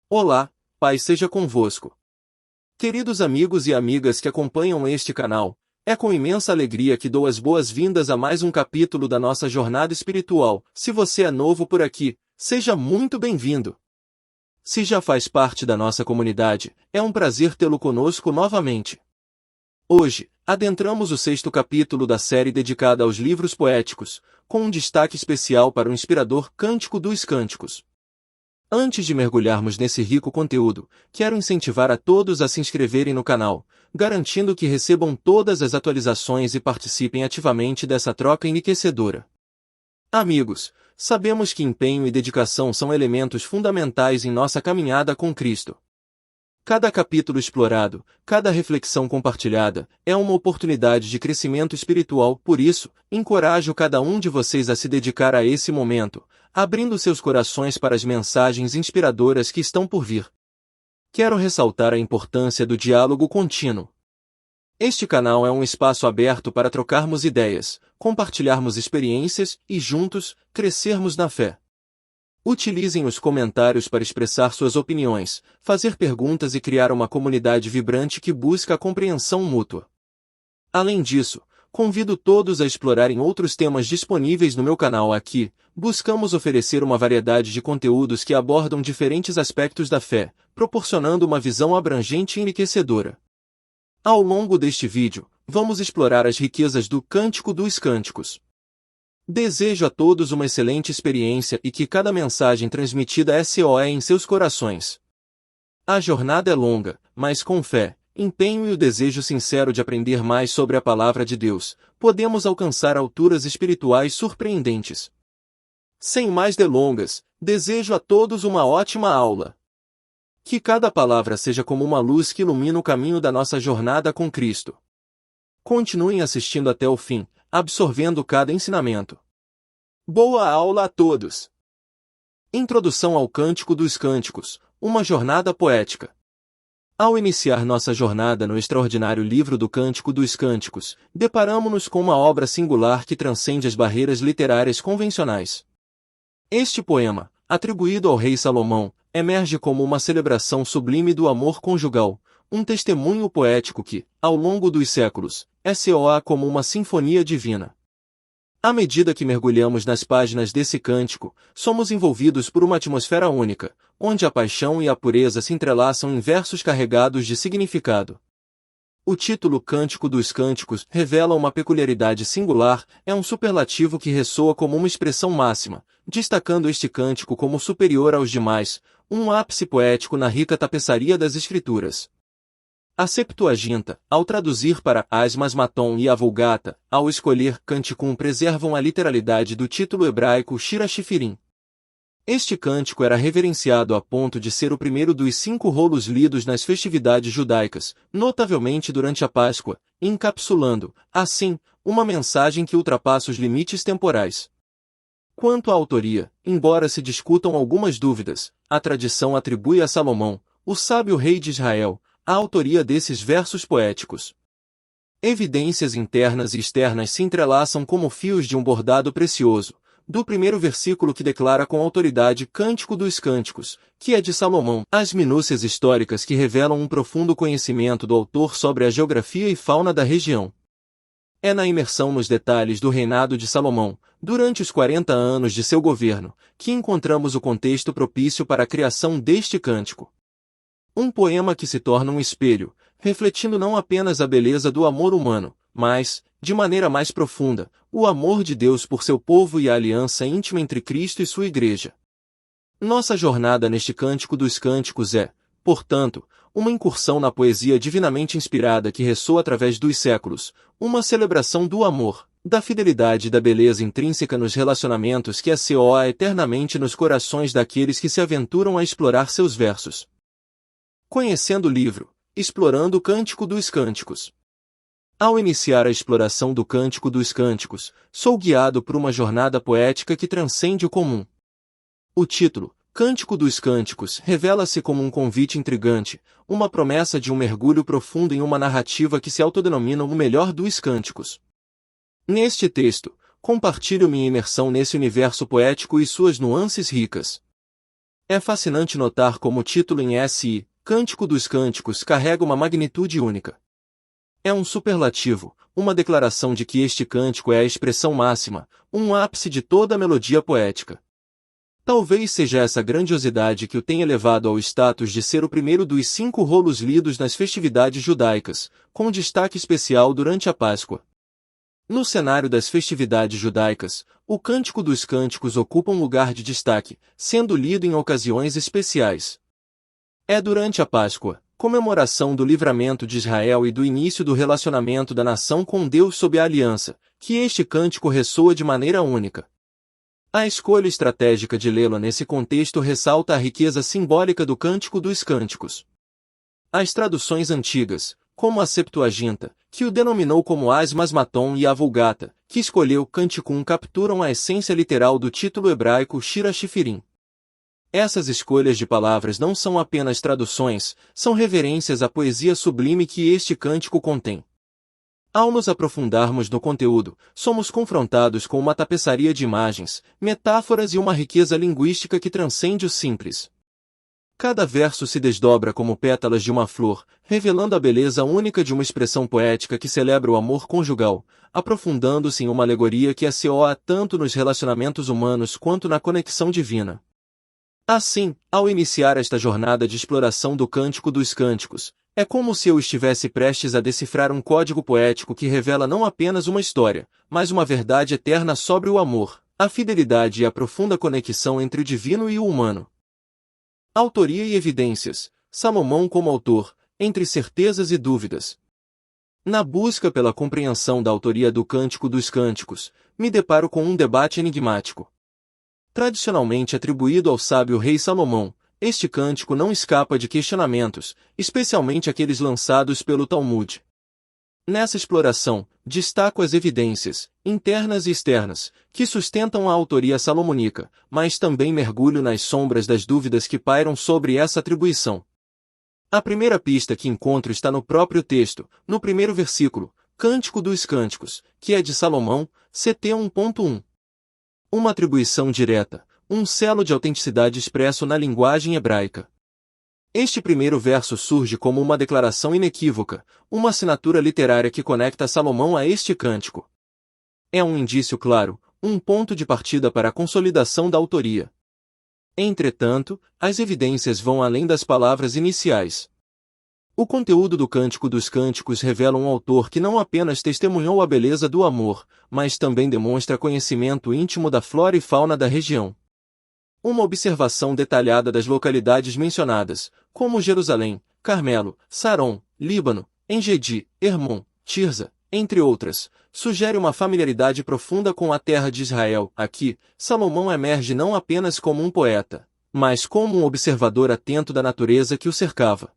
Olá, paz seja convosco. Queridos amigos e amigas que acompanham este canal, é com imensa alegria que dou as boas-vindas a mais um capítulo da nossa jornada espiritual. Se você é novo por aqui, seja muito bem-vindo. Se já faz parte da nossa comunidade, é um prazer tê-lo conosco novamente. Hoje, adentramos o sexto capítulo da série dedicada aos livros poéticos, com um destaque especial para o inspirador Cântico dos Cânticos. Antes de mergulharmos nesse rico conteúdo, quero incentivar a todos a se inscreverem no canal, garantindo que recebam todas as atualizações e participem ativamente dessa troca enriquecedora. Amigos, sabemos que empenho e dedicação são elementos fundamentais em nossa caminhada com Cristo. Cada capítulo explorado, cada reflexão compartilhada, é uma oportunidade de crescimento espiritual. Por isso, encorajo cada um de vocês a se dedicar a esse momento, abrindo seus corações para as mensagens inspiradoras que estão por vir. Quero ressaltar a importância do diálogo contínuo. Este canal é um espaço aberto para trocarmos ideias, compartilharmos experiências e, juntos, crescermos na fé. Utilizem os comentários para expressar suas opiniões, fazer perguntas e criar uma comunidade vibrante que busca a compreensão mútua. Além disso, convido todos a explorarem outros temas disponíveis no meu canal. Aqui, buscamos oferecer uma variedade de conteúdos que abordam diferentes aspectos da fé, proporcionando uma visão abrangente e enriquecedora. Ao longo deste vídeo, vamos explorar as riquezas do Cântico dos Cânticos. Desejo a todos uma excelente experiência e que cada mensagem transmitida soe em seus corações. A jornada é longa, mas com fé, empenho e o desejo sincero de aprender mais sobre a Palavra de Deus, podemos alcançar alturas espirituais surpreendentes. Sem mais delongas, desejo a todos uma ótima aula. Que cada palavra seja como uma luz que ilumina o caminho da nossa jornada com Cristo. Continuem assistindo até o fim, absorvendo cada ensinamento. Boa aula a todos! Introdução ao Cântico dos Cânticos, uma jornada poética. Ao iniciar nossa jornada no extraordinário livro do Cântico dos Cânticos, deparamo-nos com uma obra singular que transcende as barreiras literárias convencionais. Este poema, atribuído ao rei Salomão, emerge como uma celebração sublime do amor conjugal, um testemunho poético que, ao longo dos séculos, soa como uma sinfonia divina. À medida que mergulhamos nas páginas desse cântico, somos envolvidos por uma atmosfera única, onde a paixão e a pureza se entrelaçam em versos carregados de significado. O título Cântico dos Cânticos revela uma peculiaridade singular, é um superlativo que ressoa como uma expressão máxima, destacando este cântico como superior aos demais, um ápice poético na rica tapeçaria das Escrituras. A Septuaginta, ao traduzir para Asmasmaton e a Vulgata, ao escolher Canticum, preservam a literalidade do título hebraico Shira Shifirim. Este cântico era reverenciado a ponto de ser o primeiro dos 5 rolos lidos nas festividades judaicas, notavelmente durante a Páscoa, encapsulando, assim, uma mensagem que ultrapassa os limites temporais. Quanto à autoria, embora se discutam algumas dúvidas, a tradição atribui a Salomão, o sábio rei de Israel, a autoria desses versos poéticos. Evidências internas e externas se entrelaçam como fios de um bordado precioso, do primeiro versículo que declara com autoridade Cântico dos Cânticos, que é de Salomão, às minúcias históricas que revelam um profundo conhecimento do autor sobre a geografia e fauna da região. É na imersão nos detalhes do reinado de Salomão, durante os 40 anos de seu governo, que encontramos o contexto propício para a criação deste cântico. Um poema que se torna um espelho, refletindo não apenas a beleza do amor humano, mas, de maneira mais profunda, o amor de Deus por seu povo e a aliança íntima entre Cristo e sua Igreja. Nossa jornada neste Cântico dos Cânticos é, portanto, uma incursão na poesia divinamente inspirada que ressoa através dos séculos, uma celebração do amor, da fidelidade e da beleza intrínseca nos relacionamentos que soa eternamente nos corações daqueles que se aventuram a explorar seus versos. Conhecendo o livro, explorando o Cântico dos Cânticos. Ao iniciar a exploração do Cântico dos Cânticos, sou guiado por uma jornada poética que transcende o comum. O título, Cântico dos Cânticos, revela-se como um convite intrigante, uma promessa de um mergulho profundo em uma narrativa que se autodenomina o melhor dos cânticos. Neste texto, compartilho minha imersão nesse universo poético e suas nuances ricas. É fascinante notar como o título em SI, Cântico dos Cânticos, carrega uma magnitude única. É um superlativo, uma declaração de que este cântico é a expressão máxima, um ápice de toda a melodia poética. Talvez seja essa grandiosidade que o tenha elevado ao status de ser o primeiro dos 5 rolos lidos nas festividades judaicas, com destaque especial durante a Páscoa. No cenário das festividades judaicas, o Cântico dos Cânticos ocupa um lugar de destaque, sendo lido em ocasiões especiais. É durante a Páscoa, comemoração do livramento de Israel e do início do relacionamento da nação com Deus sob a aliança, que este cântico ressoa de maneira única. A escolha estratégica de lê-lo nesse contexto ressalta a riqueza simbólica do Cântico dos Cânticos. As traduções antigas, como a Septuaginta, que o denominou como As Masmaton, e a Vulgata, que escolheu Canticum, capturam a essência literal do título hebraico Shira Shifirim. Essas escolhas de palavras não são apenas traduções, são reverências à poesia sublime que este cântico contém. Ao nos aprofundarmos no conteúdo, somos confrontados com uma tapeçaria de imagens, metáforas e uma riqueza linguística que transcende o simples. Cada verso se desdobra como pétalas de uma flor, revelando a beleza única de uma expressão poética que celebra o amor conjugal, aprofundando-se em uma alegoria que assoa tanto nos relacionamentos humanos quanto na conexão divina. Assim, ao iniciar esta jornada de exploração do Cântico dos Cânticos, é como se eu estivesse prestes a decifrar um código poético que revela não apenas uma história, mas uma verdade eterna sobre o amor, a fidelidade e a profunda conexão entre o divino e o humano. Autoria e evidências. Salomão como autor, entre certezas e dúvidas. Na busca pela compreensão da autoria do Cântico dos Cânticos, me deparo com um debate enigmático. Tradicionalmente atribuído ao sábio rei Salomão, este cântico não escapa de questionamentos, especialmente aqueles lançados pelo Talmud. Nessa exploração, destaco as evidências, internas e externas, que sustentam a autoria salomônica, mas também mergulho nas sombras das dúvidas que pairam sobre essa atribuição. A primeira pista que encontro está no próprio texto, no primeiro versículo, Cântico dos Cânticos, que é de Salomão, CT 1.1. Uma atribuição direta, um selo de autenticidade expresso na linguagem hebraica. Este primeiro verso surge como uma declaração inequívoca, uma assinatura literária que conecta Salomão a este cântico. É um indício claro, um ponto de partida para a consolidação da autoria. Entretanto, as evidências vão além das palavras iniciais. O conteúdo do Cântico dos Cânticos revela um autor que não apenas testemunhou a beleza do amor, mas também demonstra conhecimento íntimo da flora e fauna da região. Uma observação detalhada das localidades mencionadas, como Jerusalém, Carmelo, Saron, Líbano, Engedi, Hermon, Tirza, entre outras, sugere uma familiaridade profunda com a terra de Israel. Aqui, Salomão emerge não apenas como um poeta, mas como um observador atento da natureza que o cercava.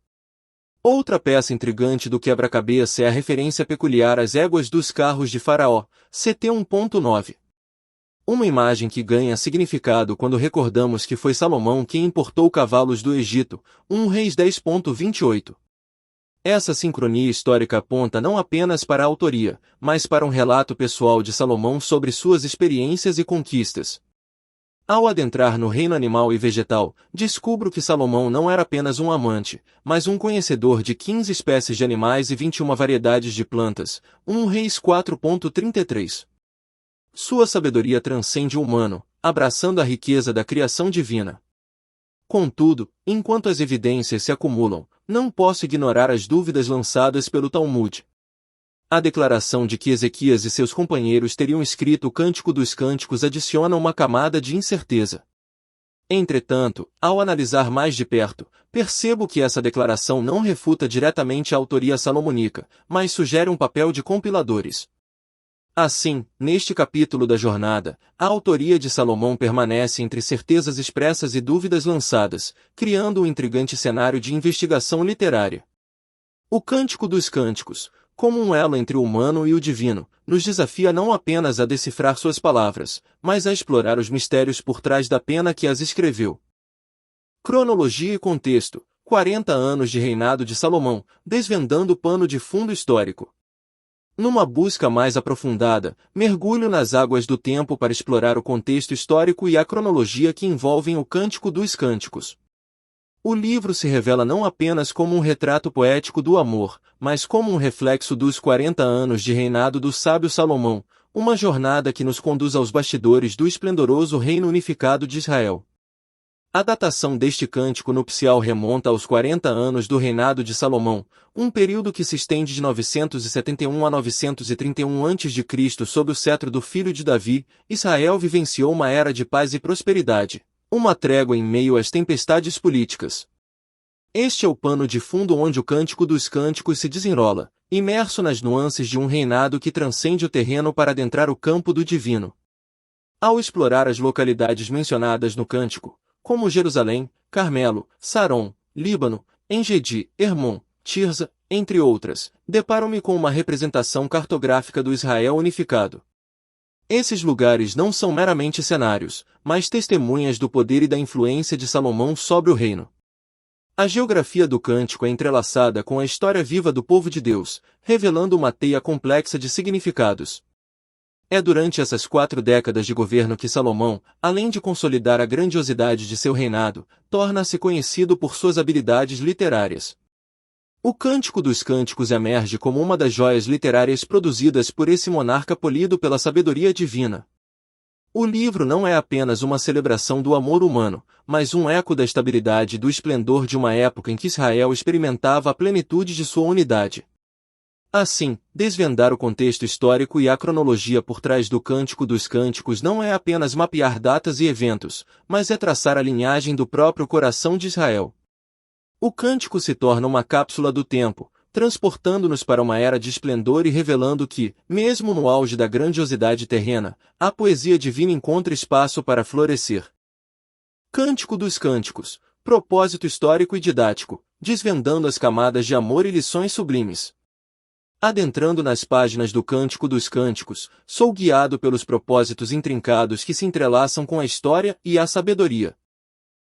Outra peça intrigante do quebra-cabeça é a referência peculiar às éguas dos carros de Faraó, CT 1.9. Uma imagem que ganha significado quando recordamos que foi Salomão quem importou cavalos do Egito, 1 Reis 10.28. Essa sincronia histórica aponta não apenas para a autoria, mas para um relato pessoal de Salomão sobre suas experiências e conquistas. Ao adentrar no reino animal e vegetal, descubro que Salomão não era apenas um amante, mas um conhecedor de 15 espécies de animais e 21 variedades de plantas, 1 Reis 4.33. Sua sabedoria transcende o humano, abraçando a riqueza da criação divina. Contudo, enquanto as evidências se acumulam, não posso ignorar as dúvidas lançadas pelo Talmud. A declaração de que Ezequias e seus companheiros teriam escrito o Cântico dos Cânticos adiciona uma camada de incerteza. Entretanto, ao analisar mais de perto, percebo que essa declaração não refuta diretamente a autoria salomônica, mas sugere um papel de compiladores. Assim, neste capítulo da jornada, a autoria de Salomão permanece entre certezas expressas e dúvidas lançadas, criando um intrigante cenário de investigação literária. O Cântico dos Cânticos, como um elo entre o humano e o divino, nos desafia não apenas a decifrar suas palavras, mas a explorar os mistérios por trás da pena que as escreveu. Cronologia e contexto: 40 anos de reinado de Salomão, desvendando o pano de fundo histórico. Numa busca mais aprofundada, mergulho nas águas do tempo para explorar o contexto histórico e a cronologia que envolvem o Cântico dos Cânticos. O livro se revela não apenas como um retrato poético do amor, mas como um reflexo dos 40 anos de reinado do sábio Salomão, uma jornada que nos conduz aos bastidores do esplendoroso reino unificado de Israel. A datação deste cântico nupcial remonta aos 40 anos do reinado de Salomão, um período que se estende de 971 a 931 a.C. sob o cetro do filho de Davi. Israel vivenciou uma era de paz e prosperidade, uma trégua em meio às tempestades políticas. Este é o pano de fundo onde o Cântico dos Cânticos se desenrola, imerso nas nuances de um reinado que transcende o terreno para adentrar o campo do divino. Ao explorar as localidades mencionadas no cântico, como Jerusalém, Carmelo, Saron, Líbano, Engedi, Hermon, Tirza, entre outras, deparo-me com uma representação cartográfica do Israel unificado. Esses lugares não são meramente cenários, mas testemunhas do poder e da influência de Salomão sobre o reino. A geografia do cântico é entrelaçada com a história viva do povo de Deus, revelando uma teia complexa de significados. É durante essas 4 décadas de governo que Salomão, além de consolidar a grandiosidade de seu reinado, torna-se conhecido por suas habilidades literárias. O Cântico dos Cânticos emerge como uma das joias literárias produzidas por esse monarca polido pela sabedoria divina. O livro não é apenas uma celebração do amor humano, mas um eco da estabilidade e do esplendor de uma época em que Israel experimentava a plenitude de sua unidade. Assim, desvendar o contexto histórico e a cronologia por trás do Cântico dos Cânticos não é apenas mapear datas e eventos, mas é traçar a linhagem do próprio coração de Israel. O cântico se torna uma cápsula do tempo, transportando-nos para uma era de esplendor e revelando que, mesmo no auge da grandiosidade terrena, a poesia divina encontra espaço para florescer. Cântico dos Cânticos, propósito histórico e didático, desvendando as camadas de amor e lições sublimes. Adentrando nas páginas do Cântico dos Cânticos, sou guiado pelos propósitos intrincados que se entrelaçam com a história e a sabedoria.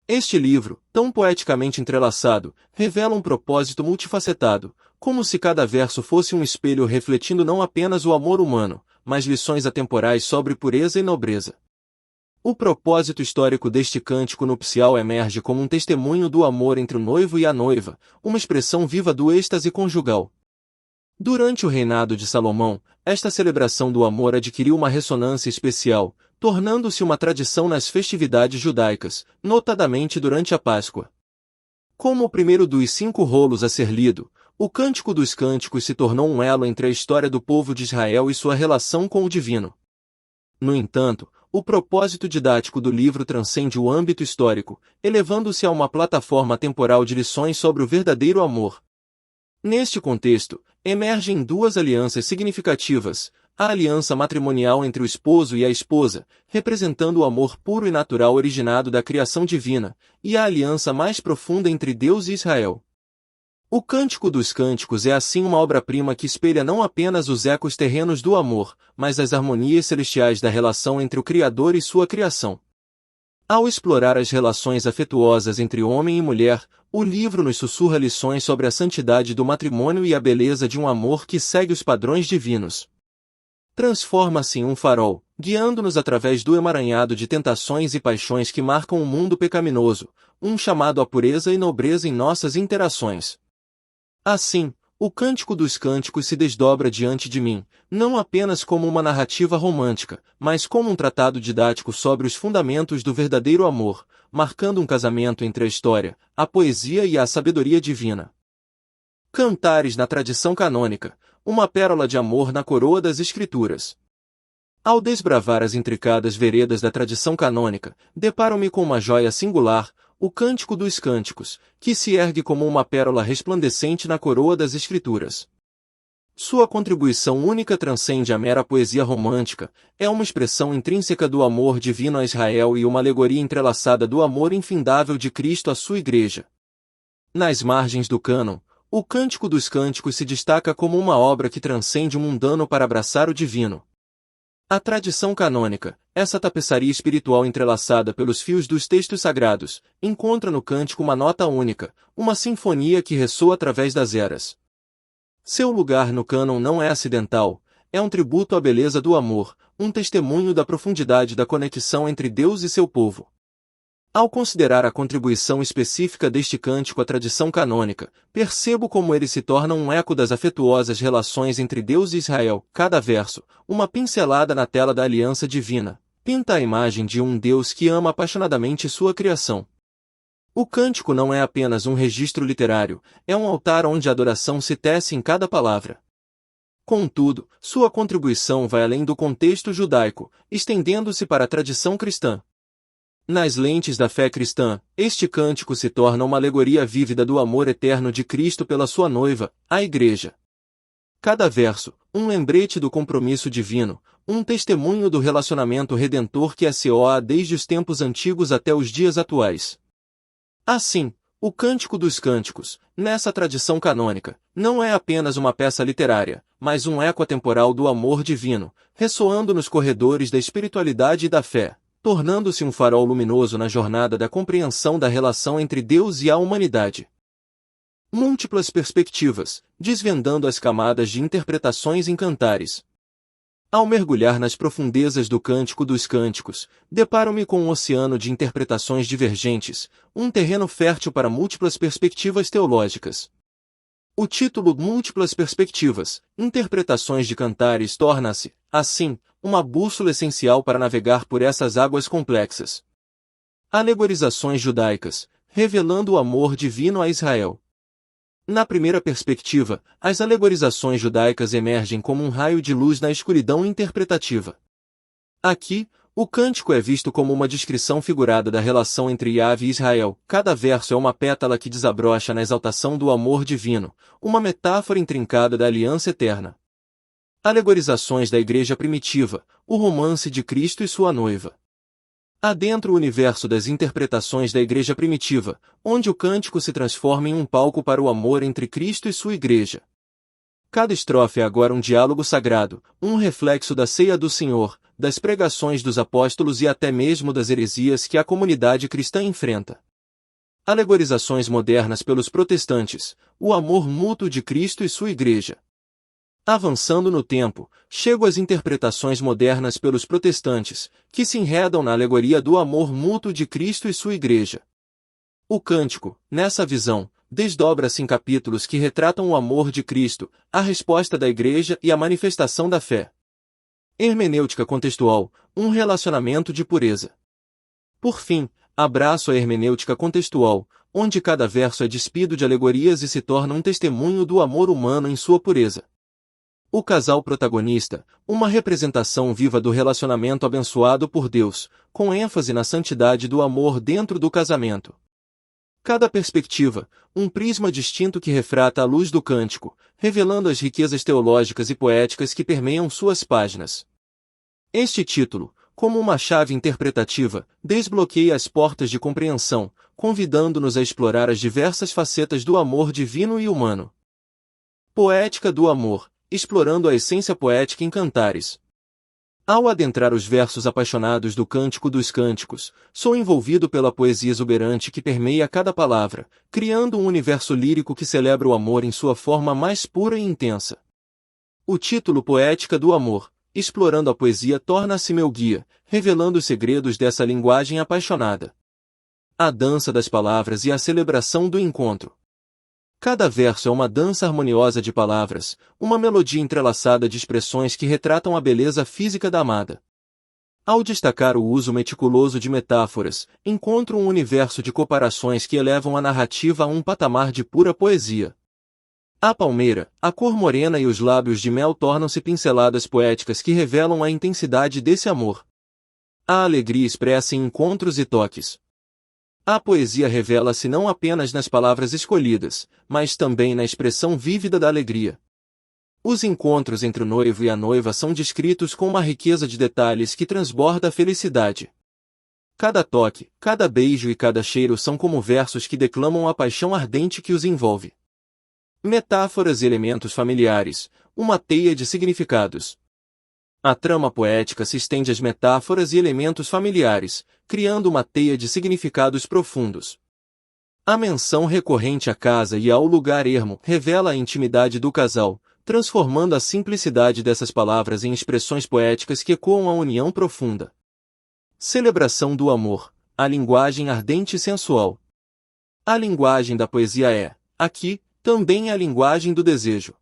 Este livro, tão poeticamente entrelaçado, revela um propósito multifacetado, como se cada verso fosse um espelho refletindo não apenas o amor humano, mas lições atemporais sobre pureza e nobreza. O propósito histórico deste cântico nupcial emerge como um testemunho do amor entre o noivo e a noiva, uma expressão viva do êxtase conjugal. Durante o reinado de Salomão, esta celebração do amor adquiriu uma ressonância especial, tornando-se uma tradição nas festividades judaicas, notadamente durante a Páscoa. Como o primeiro dos 5 rolos a ser lido, o Cântico dos Cânticos se tornou um elo entre a história do povo de Israel e sua relação com o divino. No entanto, o propósito didático do livro transcende o âmbito histórico, elevando-se a uma plataforma temporal de lições sobre o verdadeiro amor. Neste contexto, emergem 2 alianças significativas, a aliança matrimonial entre o esposo e a esposa, representando o amor puro e natural originado da criação divina, e a aliança mais profunda entre Deus e Israel. O Cântico dos Cânticos é assim uma obra-prima que espelha não apenas os ecos terrenos do amor, mas as harmonias celestiais da relação entre o Criador e sua criação. Ao explorar as relações afetuosas entre homem e mulher, o livro nos sussurra lições sobre a santidade do matrimônio e a beleza de um amor que segue os padrões divinos. Transforma-se em um farol, guiando-nos através do emaranhado de tentações e paixões que marcam o mundo pecaminoso, um chamado à pureza e nobreza em nossas interações. Assim, o Cântico dos Cânticos se desdobra diante de mim, não apenas como uma narrativa romântica, mas como um tratado didático sobre os fundamentos do verdadeiro amor, marcando um casamento entre a história, a poesia e a sabedoria divina. Cantares na tradição canônica, uma pérola de amor na coroa das Escrituras. Ao desbravar as intricadas veredas da tradição canônica, deparo-me com uma joia singular, o Cântico dos Cânticos, que se ergue como uma pérola resplandecente na coroa das Escrituras. Sua contribuição única transcende a mera poesia romântica, é uma expressão intrínseca do amor divino a Israel e uma alegoria entrelaçada do amor infindável de Cristo à sua Igreja. Nas margens do cânon, o Cântico dos Cânticos se destaca como uma obra que transcende o mundano para abraçar o divino. A tradição canônica, essa tapeçaria espiritual entrelaçada pelos fios dos textos sagrados, encontra no cântico uma nota única, uma sinfonia que ressoa através das eras. Seu lugar no cânon não é acidental, é um tributo à beleza do amor, um testemunho da profundidade da conexão entre Deus e seu povo. Ao considerar a contribuição específica deste cântico à tradição canônica, percebo como ele se torna um eco das afetuosas relações entre Deus e Israel. Cada verso, uma pincelada na tela da aliança divina, pinta a imagem de um Deus que ama apaixonadamente sua criação. O cântico não é apenas um registro literário, é um altar onde a adoração se tece em cada palavra. Contudo, sua contribuição vai além do contexto judaico, estendendo-se para a tradição cristã. Nas lentes da fé cristã, este cântico se torna uma alegoria vívida do amor eterno de Cristo pela sua noiva, a Igreja. Cada verso, um lembrete do compromisso divino, um testemunho do relacionamento redentor que há desde os tempos antigos até os dias atuais. Assim, o Cântico dos Cânticos, nessa tradição canônica, não é apenas uma peça literária, mas um eco atemporal do amor divino, ressoando nos corredores da espiritualidade e da fé, tornando-se um farol luminoso na jornada da compreensão da relação entre Deus e a humanidade. Múltiplas perspectivas, desvendando as camadas de interpretações em cantares. Ao mergulhar nas profundezas do Cântico dos Cânticos, deparo-me com um oceano de interpretações divergentes, um terreno fértil para múltiplas perspectivas teológicas. O título Múltiplas Perspectivas, Interpretações de Cantares torna-se, assim, uma bússola essencial para navegar por essas águas complexas. Alegorizações judaicas, revelando o amor divino a Israel. Na primeira perspectiva, as alegorizações judaicas emergem como um raio de luz na escuridão interpretativa. Aqui, o cântico é visto como uma descrição figurada da relação entre Yahvé e Israel. Cada verso é uma pétala que desabrocha na exaltação do amor divino, uma metáfora intrincada da aliança eterna. Alegorizações da Igreja Primitiva, o romance de Cristo e sua noiva. Adentra o universo das interpretações da Igreja Primitiva, onde o cântico se transforma em um palco para o amor entre Cristo e sua Igreja. Cada estrofe é agora um diálogo sagrado, um reflexo da ceia do Senhor, das pregações dos apóstolos e até mesmo das heresias que a comunidade cristã enfrenta. Alegorizações modernas pelos protestantes, o amor mútuo de Cristo e sua Igreja. Avançando no tempo, chego às interpretações modernas pelos protestantes, que se enredam na alegoria do amor mútuo de Cristo e sua Igreja. O cântico, nessa visão, desdobra-se em capítulos que retratam o amor de Cristo, a resposta da Igreja e a manifestação da fé. Hermenêutica contextual, um relacionamento de pureza. Por fim, abraço a hermenêutica contextual, onde cada verso é despido de alegorias e se torna um testemunho do amor humano em sua pureza. O casal protagonista, uma representação viva do relacionamento abençoado por Deus, com ênfase na santidade do amor dentro do casamento. Cada perspectiva, um prisma distinto que refrata a luz do cântico, revelando as riquezas teológicas e poéticas que permeiam suas páginas. Este título, como uma chave interpretativa, desbloqueia as portas de compreensão, convidando-nos a explorar as diversas facetas do amor divino e humano. Poética do amor, explorando a essência poética em cantares. Ao adentrar os versos apaixonados do Cântico dos Cânticos, sou envolvido pela poesia exuberante que permeia cada palavra, criando um universo lírico que celebra o amor em sua forma mais pura e intensa. O título Poética do Amor, explorando a poesia, torna-se meu guia, revelando os segredos dessa linguagem apaixonada. A dança das palavras e a celebração do encontro. Cada verso é uma dança harmoniosa de palavras, uma melodia entrelaçada de expressões que retratam a beleza física da amada. Ao destacar o uso meticuloso de metáforas, encontro um universo de comparações que elevam a narrativa a um patamar de pura poesia. A palmeira, a cor morena e os lábios de mel tornam-se pinceladas poéticas que revelam a intensidade desse amor. A alegria expressa em encontros e toques. A poesia revela-se não apenas nas palavras escolhidas, mas também na expressão vívida da alegria. Os encontros entre o noivo e a noiva são descritos com uma riqueza de detalhes que transborda a felicidade. Cada toque, cada beijo e cada cheiro são como versos que declamam a paixão ardente que os envolve. Metáforas e elementos familiares, uma teia de significados. A trama poética se estende às metáforas e elementos familiares, criando uma teia de significados profundos. A menção recorrente à casa e ao lugar ermo revela a intimidade do casal, transformando a simplicidade dessas palavras em expressões poéticas que ecoam a união profunda. Celebração do amor, a linguagem ardente e sensual. A linguagem da poesia é, aqui, também a linguagem do desejo.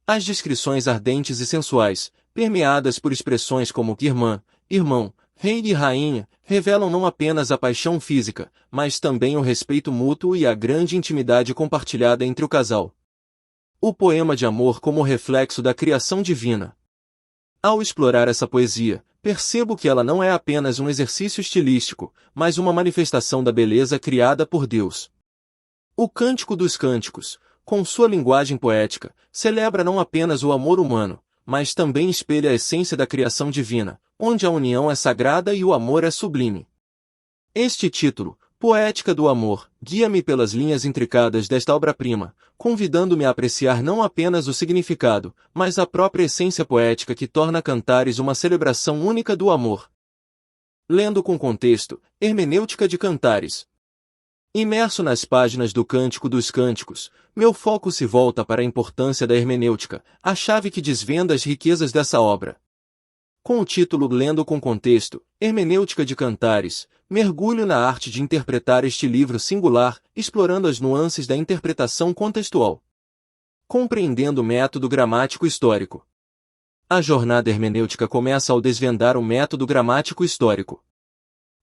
As descrições ardentes e sensuais, permeadas por expressões como irmã, irmão, rei e rainha, revelam não apenas a paixão física, mas também o respeito mútuo e a grande intimidade compartilhada entre o casal. O poema de amor como reflexo da criação divina. Ao explorar essa poesia, percebo que ela não é apenas um exercício estilístico, mas uma manifestação da beleza criada por Deus. O Cântico dos Cânticos, com sua linguagem poética, celebra não apenas o amor humano, mas também espelha a essência da criação divina, onde a união é sagrada e o amor é sublime. Este título, Poética do Amor, guia-me pelas linhas intricadas desta obra-prima, convidando-me a apreciar não apenas o significado, mas a própria essência poética que torna Cantares uma celebração única do amor. Lendo com contexto, Hermenêutica de Cantares. Imerso nas páginas do Cântico dos Cânticos, meu foco se volta para a importância da hermenêutica, a chave que desvenda as riquezas dessa obra. Com o título Lendo com Contexto, Hermenêutica de Cantares, mergulho na arte de interpretar este livro singular, explorando as nuances da interpretação contextual. Compreendendo o método gramático histórico. A jornada hermenêutica começa ao desvendar o método gramático histórico.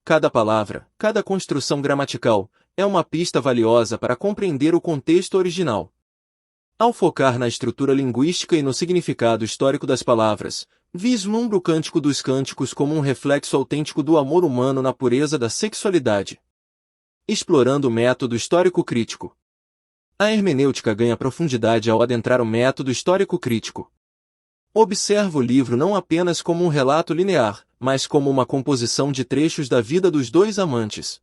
Cada palavra, cada construção gramatical, é uma pista valiosa para compreender o contexto original. Ao focar na estrutura linguística e no significado histórico das palavras, vislumbro o Cântico dos Cânticos como um reflexo autêntico do amor humano na pureza da sexualidade. Explorando o método histórico-crítico. A hermenêutica ganha profundidade ao adentrar o método histórico-crítico. Observo o livro não apenas como um relato linear, mas como uma composição de trechos da vida dos dois amantes.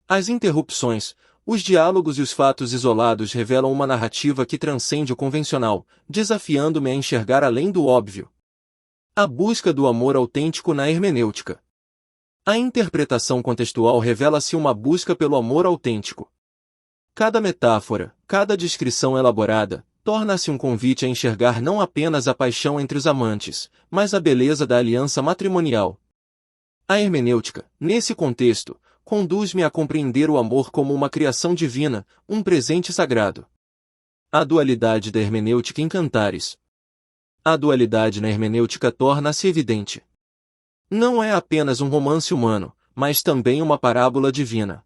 As interrupções, os diálogos e os fatos isolados revelam uma narrativa que transcende o convencional, desafiando-me a enxergar além do óbvio. A busca do amor autêntico na hermenêutica. A interpretação contextual revela-se uma busca pelo amor autêntico. Cada metáfora, cada descrição elaborada, torna-se um convite a enxergar não apenas a paixão entre os amantes, mas a beleza da aliança matrimonial. A hermenêutica, nesse contexto, conduz-me a compreender o amor como uma criação divina, um presente sagrado. A dualidade da hermenêutica em Cantares. A dualidade na hermenêutica torna-se evidente. Não é apenas um romance humano, mas também uma parábola divina.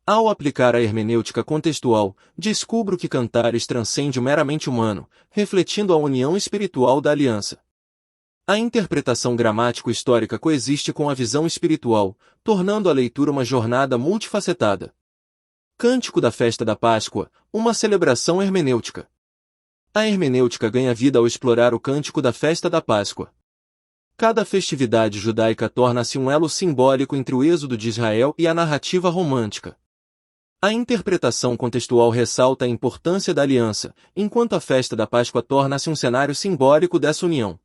Ao aplicar a hermenêutica contextual, descubro que Cantares transcende o meramente humano, refletindo a união espiritual da aliança. A interpretação gramático-histórica coexiste com a visão espiritual, tornando a leitura uma jornada multifacetada. Cântico da Festa da Páscoa, uma celebração hermenêutica. A hermenêutica ganha vida ao explorar o Cântico da Festa da Páscoa. Cada festividade judaica torna-se um elo simbólico entre o êxodo de Israel e a narrativa romântica. A interpretação contextual ressalta a importância da aliança, enquanto a Festa da Páscoa torna-se um cenário simbólico dessa união.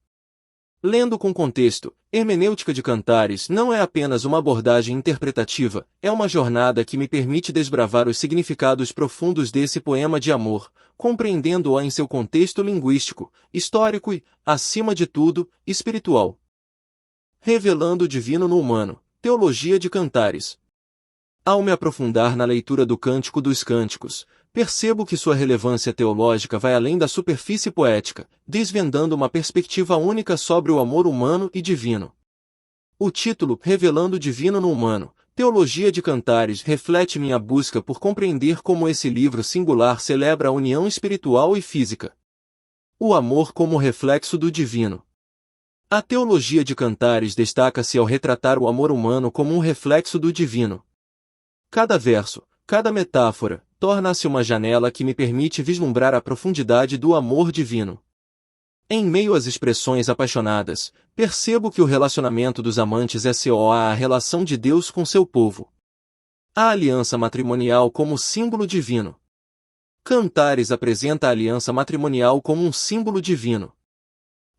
Lendo com contexto, Hermenêutica de Cantares não é apenas uma abordagem interpretativa, é uma jornada que me permite desbravar os significados profundos desse poema de amor, compreendendo-o em seu contexto linguístico, histórico e, acima de tudo, espiritual. Revelando o divino no humano, Teologia de Cantares. Ao me aprofundar na leitura do Cântico dos Cânticos, percebo que sua relevância teológica vai além da superfície poética, desvendando uma perspectiva única sobre o amor humano e divino. O título, Revelando o Divino no Humano, Teologia de Cantares, reflete minha busca por compreender como esse livro singular celebra a união espiritual e física. O amor como reflexo do divino. A Teologia de Cantares destaca-se ao retratar o amor humano como um reflexo do divino. Cada verso, cada metáfora, torna-se uma janela que me permite vislumbrar a profundidade do amor divino. Em meio às expressões apaixonadas, percebo que o relacionamento dos amantes é a relação de Deus com seu povo. A aliança matrimonial como símbolo divino. Cantares apresenta a aliança matrimonial como um símbolo divino.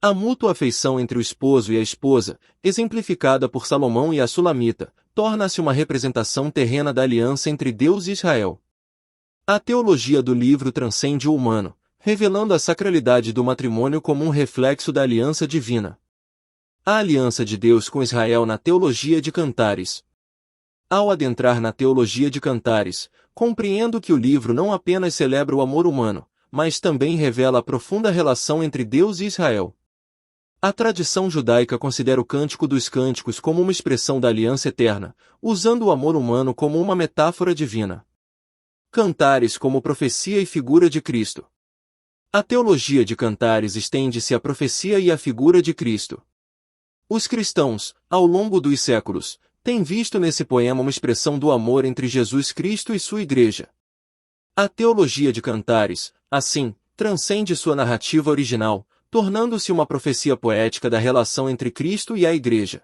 A mútua afeição entre o esposo e a esposa, exemplificada por Salomão e a Sulamita, torna-se uma representação terrena da aliança entre Deus e Israel. A teologia do livro transcende o humano, revelando a sacralidade do matrimônio como um reflexo da aliança divina. A aliança de Deus com Israel na teologia de Cantares. Ao adentrar na teologia de Cantares, compreendo que o livro não apenas celebra o amor humano, mas também revela a profunda relação entre Deus e Israel. A tradição judaica considera o Cântico dos Cânticos como uma expressão da aliança eterna, usando o amor humano como uma metáfora divina. Cantares como profecia e figura de Cristo. A teologia de Cantares estende-se à profecia e à figura de Cristo. Os cristãos, ao longo dos séculos, têm visto nesse poema uma expressão do amor entre Jesus Cristo e sua Igreja. A teologia de Cantares, assim, transcende sua narrativa original, tornando-se uma profecia poética da relação entre Cristo e a Igreja.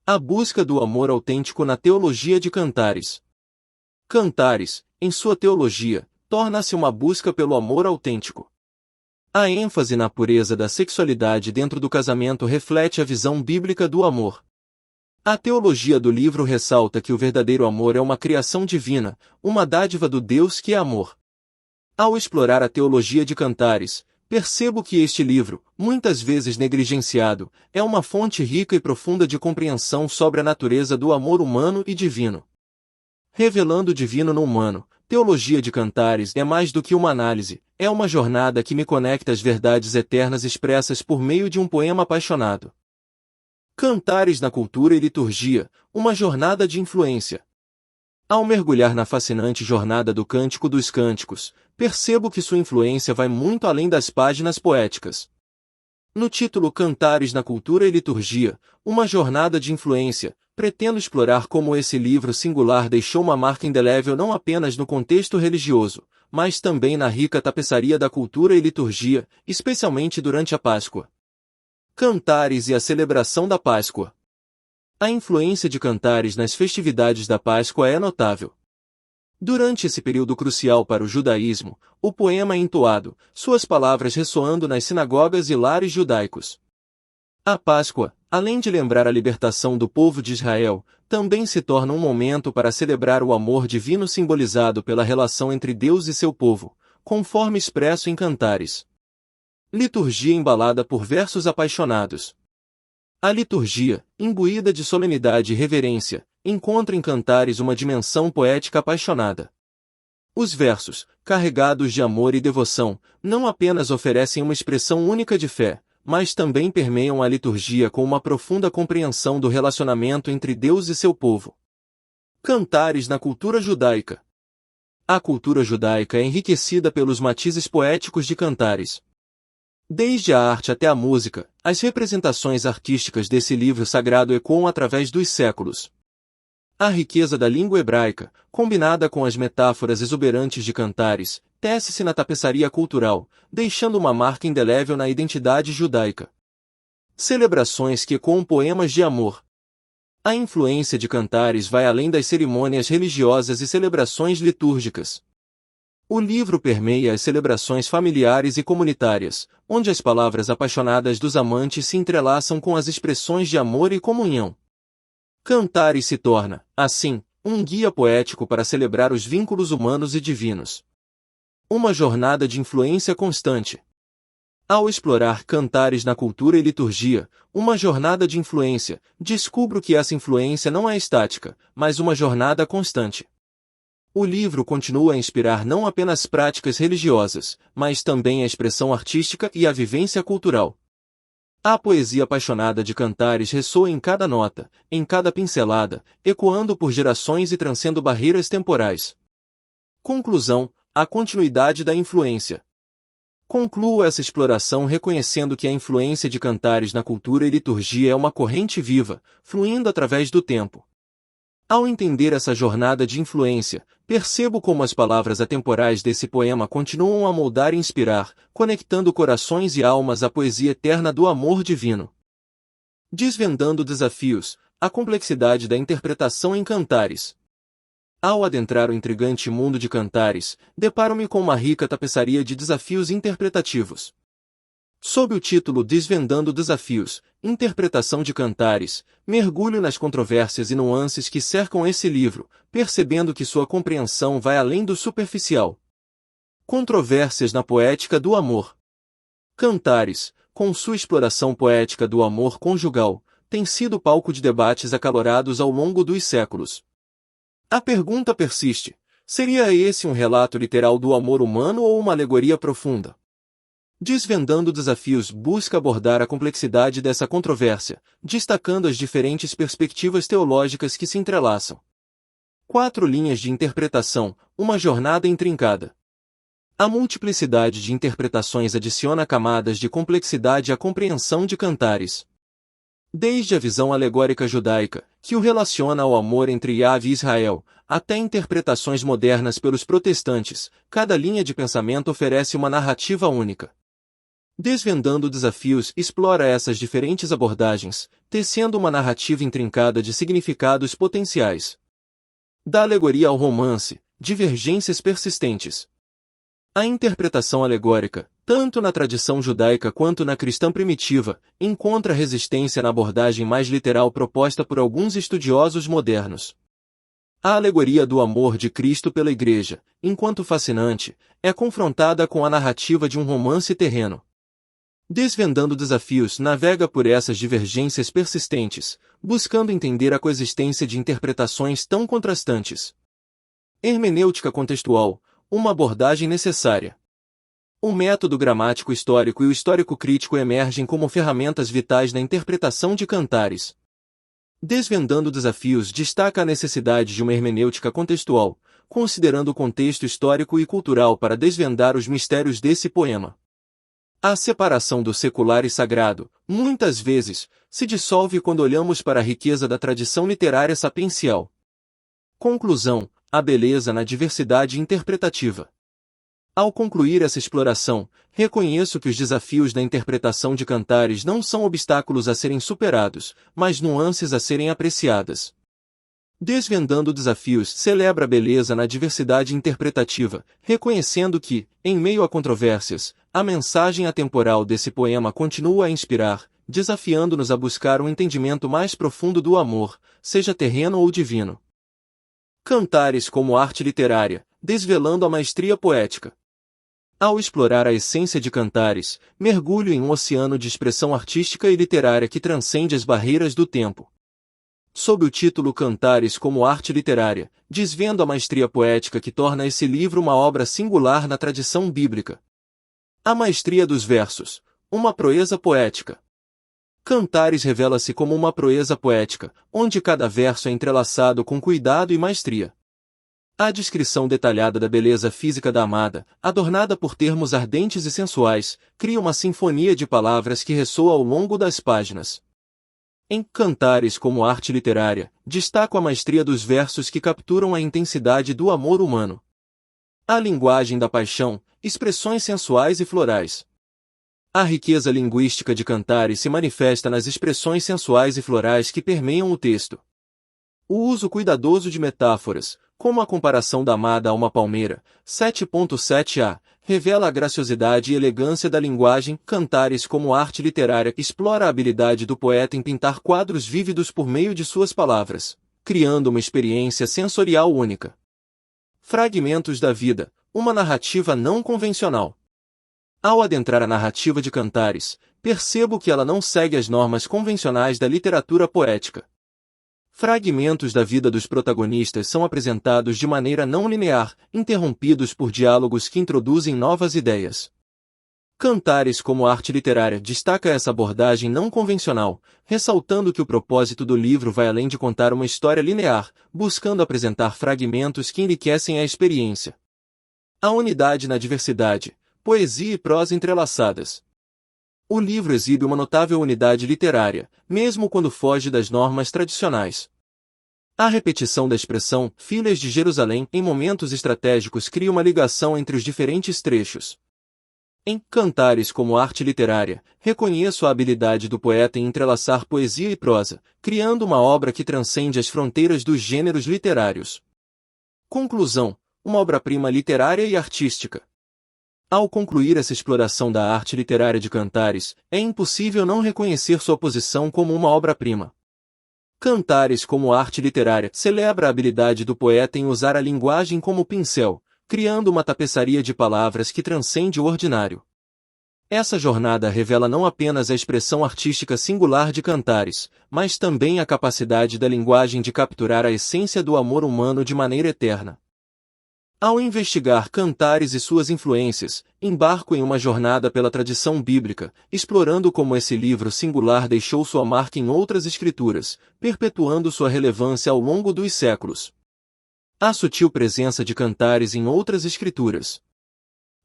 A busca do amor autêntico na teologia de Cantares. Cantares, em sua teologia, torna-se uma busca pelo amor autêntico. A ênfase na pureza da sexualidade dentro do casamento reflete a visão bíblica do amor. A teologia do livro ressalta que o verdadeiro amor é uma criação divina, uma dádiva do Deus que é amor. Ao explorar a teologia de Cantares, percebo que este livro, muitas vezes negligenciado, é uma fonte rica e profunda de compreensão sobre a natureza do amor humano e divino. Revelando o divino no humano, teologia de Cantares é mais do que uma análise, é uma jornada que me conecta às verdades eternas expressas por meio de um poema apaixonado. Cantares na cultura e liturgia, uma jornada de influência. Ao mergulhar na fascinante jornada do Cântico dos Cânticos, percebo que sua influência vai muito além das páginas poéticas. No título Cantares na cultura e liturgia, uma jornada de influência, pretendo explorar como esse livro singular deixou uma marca indelével não apenas no contexto religioso, mas também na rica tapeçaria da cultura e liturgia, especialmente durante a Páscoa. Cantares e a celebração da Páscoa. A influência de Cantares nas festividades da Páscoa é notável. Durante esse período crucial para o judaísmo, o poema é entoado, suas palavras ressoando nas sinagogas e lares judaicos. A Páscoa, além de lembrar a libertação do povo de Israel, também se torna um momento para celebrar o amor divino simbolizado pela relação entre Deus e seu povo, conforme expresso em Cantares. Liturgia embalada por versos apaixonados. A liturgia, imbuída de solenidade e reverência, encontra em Cantares uma dimensão poética apaixonada. Os versos, carregados de amor e devoção, não apenas oferecem uma expressão única de fé, mas também permeiam a liturgia com uma profunda compreensão do relacionamento entre Deus e seu povo. Cantares na cultura judaica. A cultura judaica é enriquecida pelos matizes poéticos de Cantares. Desde a arte até a música, as representações artísticas desse livro sagrado ecoam através dos séculos. A riqueza da língua hebraica, combinada com as metáforas exuberantes de Cantares, tece-se na tapeçaria cultural, deixando uma marca indelével na identidade judaica. Celebrações que ecoam poemas de amor. A influência de Cantares vai além das cerimônias religiosas e celebrações litúrgicas. O livro permeia as celebrações familiares e comunitárias, onde as palavras apaixonadas dos amantes se entrelaçam com as expressões de amor e comunhão. Cantares se torna, assim, um guia poético para celebrar os vínculos humanos e divinos. Uma jornada de influência constante. Ao explorar Cantares na cultura e liturgia, uma jornada de influência, descubro que essa influência não é estática, mas uma jornada constante. O livro continua a inspirar não apenas práticas religiosas, mas também a expressão artística e a vivência cultural. A poesia apaixonada de Cantares ressoa em cada nota, em cada pincelada, ecoando por gerações e transcendendo barreiras temporais. Conclusão: a continuidade da influência. Concluo essa exploração reconhecendo que a influência de Cantares na cultura e liturgia é uma corrente viva, fluindo através do tempo. Ao entender essa jornada de influência, percebo como as palavras atemporais desse poema continuam a moldar e inspirar, conectando corações e almas à poesia eterna do amor divino. Desvendando desafios, a complexidade da interpretação em Cantares. Ao adentrar o intrigante mundo de Cantares, deparo-me com uma rica tapeçaria de desafios interpretativos. Sob o título Desvendando Desafios, Interpretação de Cantares, mergulho nas controvérsias e nuances que cercam esse livro, percebendo que sua compreensão vai além do superficial. Controvérsias na poética do amor. Cantares, com sua exploração poética do amor conjugal, tem sido palco de debates acalorados ao longo dos séculos. A pergunta persiste: seria esse um relato literal do amor humano ou uma alegoria profunda? Desvendando Desafios busca abordar a complexidade dessa controvérsia, destacando as diferentes perspectivas teológicas que se entrelaçam. 4 linhas de interpretação, uma jornada intrincada. A multiplicidade de interpretações adiciona camadas de complexidade à compreensão de Cantares. Desde a visão alegórica judaica, que o relaciona ao amor entre Yahvé e Israel, até interpretações modernas pelos protestantes, cada linha de pensamento oferece uma narrativa única. Desvendando Desafios explora essas diferentes abordagens, tecendo uma narrativa intrincada de significados potenciais. Da alegoria ao romance, divergências persistentes. A interpretação alegórica, tanto na tradição judaica quanto na cristã primitiva, encontra resistência na abordagem mais literal proposta por alguns estudiosos modernos. A alegoria do amor de Cristo pela Igreja, enquanto fascinante, é confrontada com a narrativa de um romance terreno. Desvendando Desafios navega por essas divergências persistentes, buscando entender a coexistência de interpretações tão contrastantes. Hermenêutica contextual, uma abordagem necessária. O método gramático histórico e o histórico crítico emergem como ferramentas vitais na interpretação de Cantares. Desvendando Desafios destaca a necessidade de uma hermenêutica contextual, considerando o contexto histórico e cultural para desvendar os mistérios desse poema. A separação do secular e sagrado, muitas vezes, se dissolve quando olhamos para a riqueza da tradição literária sapiencial. Conclusão: a beleza na diversidade interpretativa. Ao concluir essa exploração, reconheço que os desafios da interpretação de Cantares não são obstáculos a serem superados, mas nuances a serem apreciadas. Desvendando Desafios celebra a beleza na diversidade interpretativa, reconhecendo que, em meio a controvérsias, a mensagem atemporal desse poema continua a inspirar, desafiando-nos a buscar um entendimento mais profundo do amor, seja terreno ou divino. Cantares como arte literária, desvelando a maestria poética. Ao explorar a essência de Cantares, mergulho em um oceano de expressão artística e literária que transcende as barreiras do tempo. Sob o título Cantares como arte literária, desvendo a maestria poética que torna esse livro uma obra singular na tradição bíblica. A maestria dos versos, uma proeza poética. Cantares revela-se como uma proeza poética, onde cada verso é entrelaçado com cuidado e maestria. A descrição detalhada da beleza física da amada, adornada por termos ardentes e sensuais, cria uma sinfonia de palavras que ressoa ao longo das páginas. Em Cantares como arte literária, destaco a maestria dos versos que capturam a intensidade do amor humano. A linguagem da paixão, expressões sensuais e florais. A riqueza linguística de Cantares se manifesta nas expressões sensuais e florais que permeiam o texto. O uso cuidadoso de metáforas, como a comparação da amada a uma palmeira, 7.7a, revela a graciosidade e elegância da linguagem. Cantares como arte literária explora a habilidade do poeta em pintar quadros vívidos por meio de suas palavras, criando uma experiência sensorial única. Fragmentos da vida, uma narrativa não convencional. Ao adentrar a narrativa de Cantares, percebo que ela não segue as normas convencionais da literatura poética. Fragmentos da vida dos protagonistas são apresentados de maneira não linear, interrompidos por diálogos que introduzem novas ideias. Cantares como arte literária destaca essa abordagem não convencional, ressaltando que o propósito do livro vai além de contar uma história linear, buscando apresentar fragmentos que enriquecem a experiência. A unidade na diversidade, poesia e prosa entrelaçadas. O livro exibe uma notável unidade literária, mesmo quando foge das normas tradicionais. A repetição da expressão "filhas de Jerusalém" em momentos estratégicos cria uma ligação entre os diferentes trechos. Em Cantares como arte literária, reconheço a habilidade do poeta em entrelaçar poesia e prosa, criando uma obra que transcende as fronteiras dos gêneros literários. Conclusão: uma obra-prima literária e artística. Ao concluir essa exploração da arte literária de Cantares, é impossível não reconhecer sua posição como uma obra-prima. Cantares, como arte literária, celebra a habilidade do poeta em usar a linguagem como pincel, criando uma tapeçaria de palavras que transcende o ordinário. Essa jornada revela não apenas a expressão artística singular de Cantares, mas também a capacidade da linguagem de capturar a essência do amor humano de maneira eterna. Ao investigar Cantares e suas influências, embarco em uma jornada pela tradição bíblica, explorando como esse livro singular deixou sua marca em outras escrituras, perpetuando sua relevância ao longo dos séculos. A sutil presença de Cantares em outras escrituras.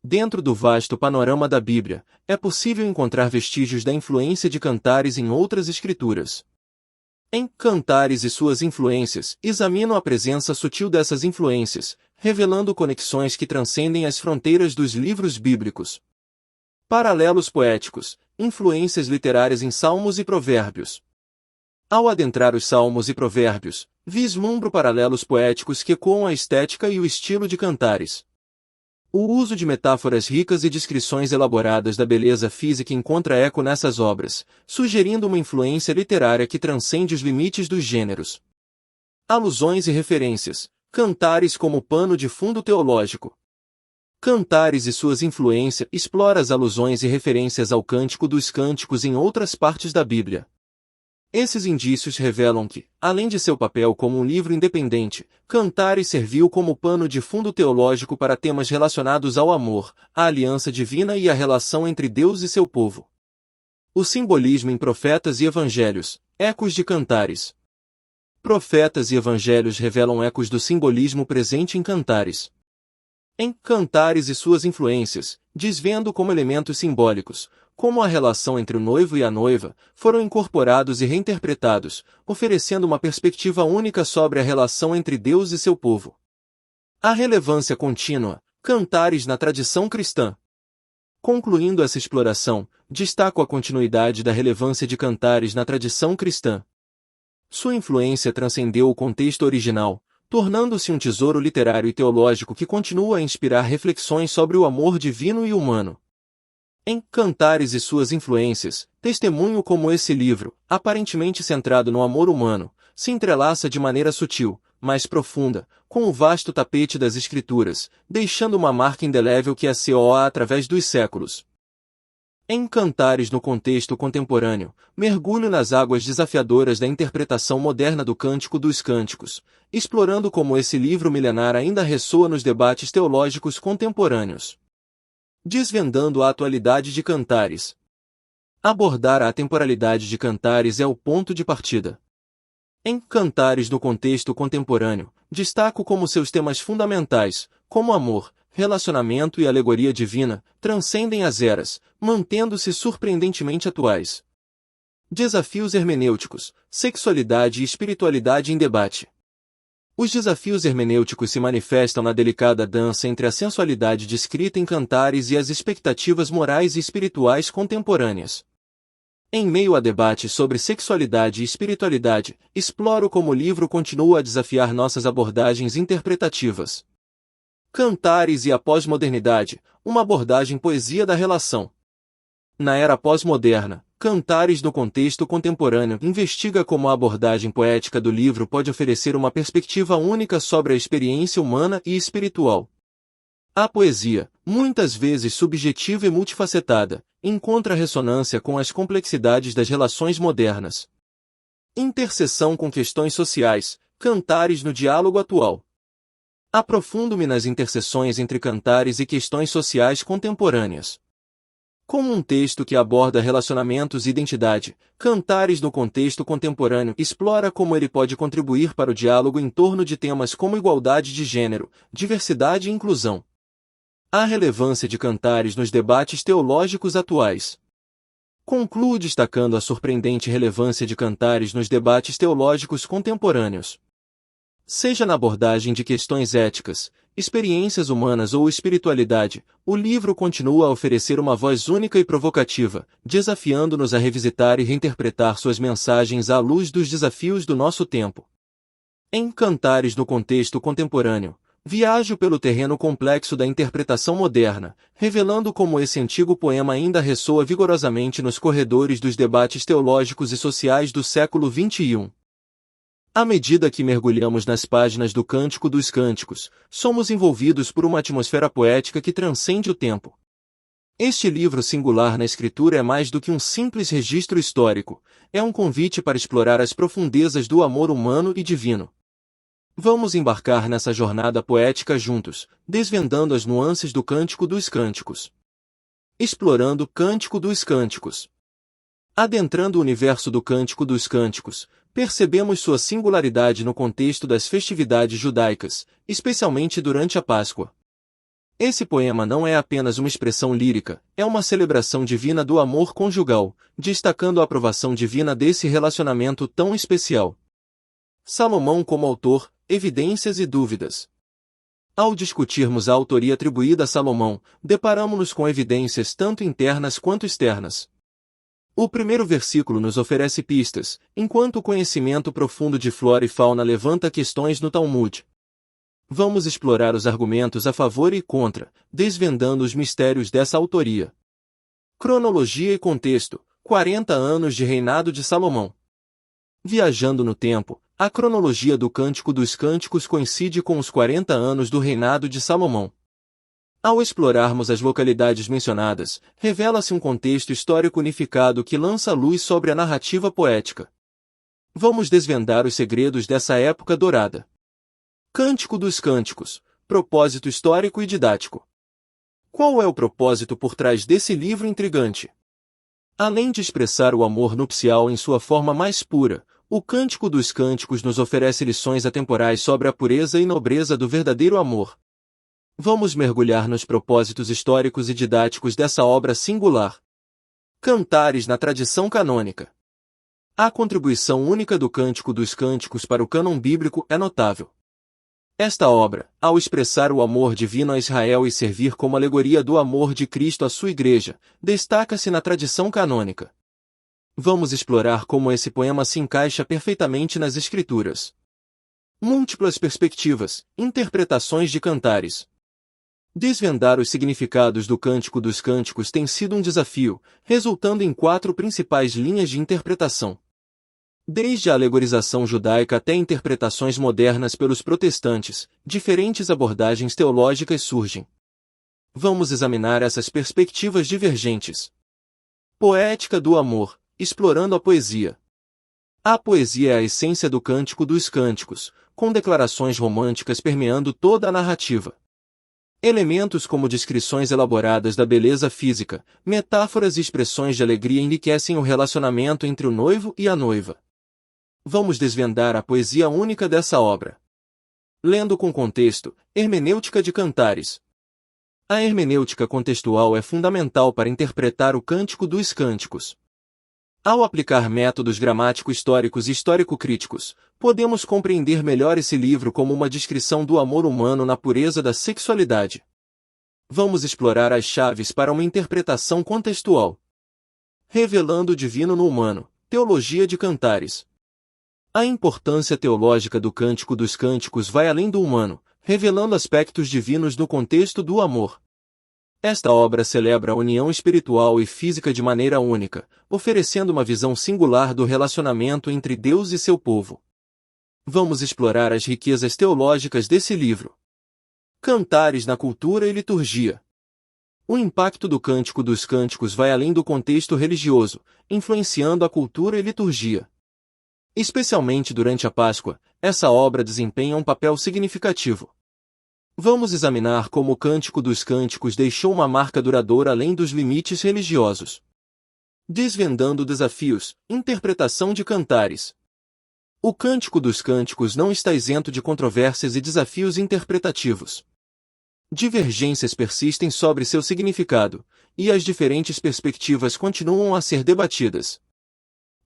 Dentro do vasto panorama da Bíblia, é possível encontrar vestígios da influência de Cantares em outras escrituras. Em Cantares e suas influências, examino a presença sutil dessas influências, revelando conexões que transcendem as fronteiras dos livros bíblicos. Paralelos poéticos, influências literárias em Salmos e Provérbios. Ao adentrar os Salmos e Provérbios, vislumbro paralelos poéticos que ecoam a estética e o estilo de Cantares. O uso de metáforas ricas e descrições elaboradas da beleza física encontra eco nessas obras, sugerindo uma influência literária que transcende os limites dos gêneros. Alusões e referências. Cantares como pano de fundo teológico. Cantares e suas influências explora as alusões e referências ao Cântico dos Cânticos em outras partes da Bíblia. Esses indícios revelam que, além de seu papel como um livro independente, Cantares serviu como pano de fundo teológico para temas relacionados ao amor, à aliança divina e à relação entre Deus e seu povo. O simbolismo em Profetas e Evangelhos, ecos de Cantares. Profetas e Evangelhos revelam ecos do simbolismo presente em Cantares. Em Cantares e suas influências, desvendo como elementos simbólicos, como a relação entre o noivo e a noiva, foram incorporados e reinterpretados, oferecendo uma perspectiva única sobre a relação entre Deus e seu povo. A relevância contínua, Cantares na tradição cristã. Concluindo essa exploração, destaco a continuidade da relevância de Cantares na tradição cristã. Sua influência transcendeu o contexto original, tornando-se um tesouro literário e teológico que continua a inspirar reflexões sobre o amor divino e humano. Em Cantares e suas influências, testemunho como esse livro, aparentemente centrado no amor humano, se entrelaça de maneira sutil, mas profunda, com o vasto tapete das Escrituras, deixando uma marca indelével que ecoa através dos séculos. Em Cantares no contexto contemporâneo, mergulho nas águas desafiadoras da interpretação moderna do Cântico dos Cânticos, explorando como esse livro milenar ainda ressoa nos debates teológicos contemporâneos. Desvendando a atualidade de Cantares. Abordar a atemporalidade de Cantares é o ponto de partida. Em Cantares no contexto contemporâneo, destaco como seus temas fundamentais, como amor, relacionamento e alegoria divina, transcendem as eras, mantendo-se surpreendentemente atuais. Desafios hermenêuticos, sexualidade e espiritualidade em debate. Os desafios hermenêuticos se manifestam na delicada dança entre a sensualidade descrita em Cantares e as expectativas morais e espirituais contemporâneas. Em meio a debates sobre sexualidade e espiritualidade, exploro como o livro continua a desafiar nossas abordagens interpretativas. Cantares e a pós-modernidade, uma abordagem poesia da relação. Na era pós-moderna, Cantares no contexto contemporâneo investiga como a abordagem poética do livro pode oferecer uma perspectiva única sobre a experiência humana e espiritual. A poesia, muitas vezes subjetiva e multifacetada, encontra ressonância com as complexidades das relações modernas. Interseção com questões sociais, Cantares no diálogo atual. Aprofundo-me nas interseções entre Cantares e questões sociais contemporâneas. Como um texto que aborda relacionamentos e identidade, Cantares no contexto contemporâneo explora como ele pode contribuir para o diálogo em torno de temas como igualdade de gênero, diversidade e inclusão. A relevância de Cantares nos debates teológicos atuais. Concluo destacando a surpreendente relevância de Cantares nos debates teológicos contemporâneos. Seja na abordagem de questões éticas, experiências humanas ou espiritualidade, o livro continua a oferecer uma voz única e provocativa, desafiando-nos a revisitar e reinterpretar suas mensagens à luz dos desafios do nosso tempo. Em Cantares no contexto contemporâneo, Viajo pelo terreno complexo da interpretação moderna, revelando como esse antigo poema ainda ressoa vigorosamente nos corredores dos debates teológicos e sociais do século XXI. À medida que mergulhamos nas páginas do Cântico dos Cânticos, somos envolvidos por uma atmosfera poética que transcende o tempo. Este livro singular na escritura é mais do que um simples registro histórico, é um convite para explorar as profundezas do amor humano e divino. Vamos embarcar nessa jornada poética juntos, desvendando as nuances do Cântico dos Cânticos. Explorando o Cântico dos Cânticos. Adentrando o universo do Cântico dos Cânticos, percebemos sua singularidade no contexto das festividades judaicas, especialmente durante a Páscoa. Esse poema não é apenas uma expressão lírica, é uma celebração divina do amor conjugal, destacando a aprovação divina desse relacionamento tão especial. Salomão como autor, evidências e dúvidas. Ao discutirmos a autoria atribuída a Salomão, deparamos-nos com evidências tanto internas quanto externas. O primeiro versículo nos oferece pistas, enquanto o conhecimento profundo de flora e fauna levanta questões no Talmud. Vamos explorar os argumentos a favor e contra, desvendando os mistérios dessa autoria. Cronologia e contexto: 40 anos de reinado de Salomão. Viajando no tempo, a cronologia do Cântico dos Cânticos coincide com os 40 anos do reinado de Salomão. Ao explorarmos as localidades mencionadas, revela-se um contexto histórico unificado que lança luz sobre a narrativa poética. Vamos desvendar os segredos dessa época dourada. Cântico dos Cânticos, propósito histórico e didático. Qual é o propósito por trás desse livro intrigante? Além de expressar o amor nupcial em sua forma mais pura, o Cântico dos Cânticos nos oferece lições atemporais sobre a pureza e nobreza do verdadeiro amor. Vamos mergulhar nos propósitos históricos e didáticos dessa obra singular. Cantares na tradição canônica. A contribuição única do Cântico dos Cânticos para o cânon bíblico é notável. Esta obra, ao expressar o amor divino a Israel e servir como alegoria do amor de Cristo à sua Igreja, destaca-se na tradição canônica. Vamos explorar como esse poema se encaixa perfeitamente nas Escrituras. Múltiplas perspectivas, interpretações de cantares. Desvendar os significados do Cântico dos Cânticos tem sido um desafio, resultando em 4 principais linhas de interpretação. Desde a alegorização judaica até interpretações modernas pelos protestantes, diferentes abordagens teológicas surgem. Vamos examinar essas perspectivas divergentes. Poética do amor, explorando a poesia. A poesia é a essência do Cântico dos Cânticos, com declarações românticas permeando toda a narrativa. Elementos como descrições elaboradas da beleza física, metáforas e expressões de alegria enriquecem o relacionamento entre o noivo e a noiva. Vamos desvendar a poesia única dessa obra. Lendo com contexto, hermenêutica de cantares. A hermenêutica contextual é fundamental para interpretar o Cântico dos Cânticos. Ao aplicar métodos gramático-históricos e histórico-críticos, podemos compreender melhor esse livro como uma descrição do amor humano na pureza da sexualidade. Vamos explorar as chaves para uma interpretação contextual. Revelando o divino no humano, teologia de cantares. A importância teológica do Cântico dos Cânticos vai além do humano, revelando aspectos divinos no contexto do amor. Esta obra celebra a união espiritual e física de maneira única, oferecendo uma visão singular do relacionamento entre Deus e seu povo. Vamos explorar as riquezas teológicas desse livro. Cantares na cultura e liturgia. O impacto do Cântico dos Cânticos vai além do contexto religioso, influenciando a cultura e liturgia. Especialmente durante a Páscoa, essa obra desempenha um papel significativo. Vamos examinar como o Cântico dos Cânticos deixou uma marca duradoura além dos limites religiosos. Desvendando desafios, interpretação de cantares. O Cântico dos Cânticos não está isento de controvérsias e desafios interpretativos. Divergências persistem sobre seu significado, e as diferentes perspectivas continuam a ser debatidas.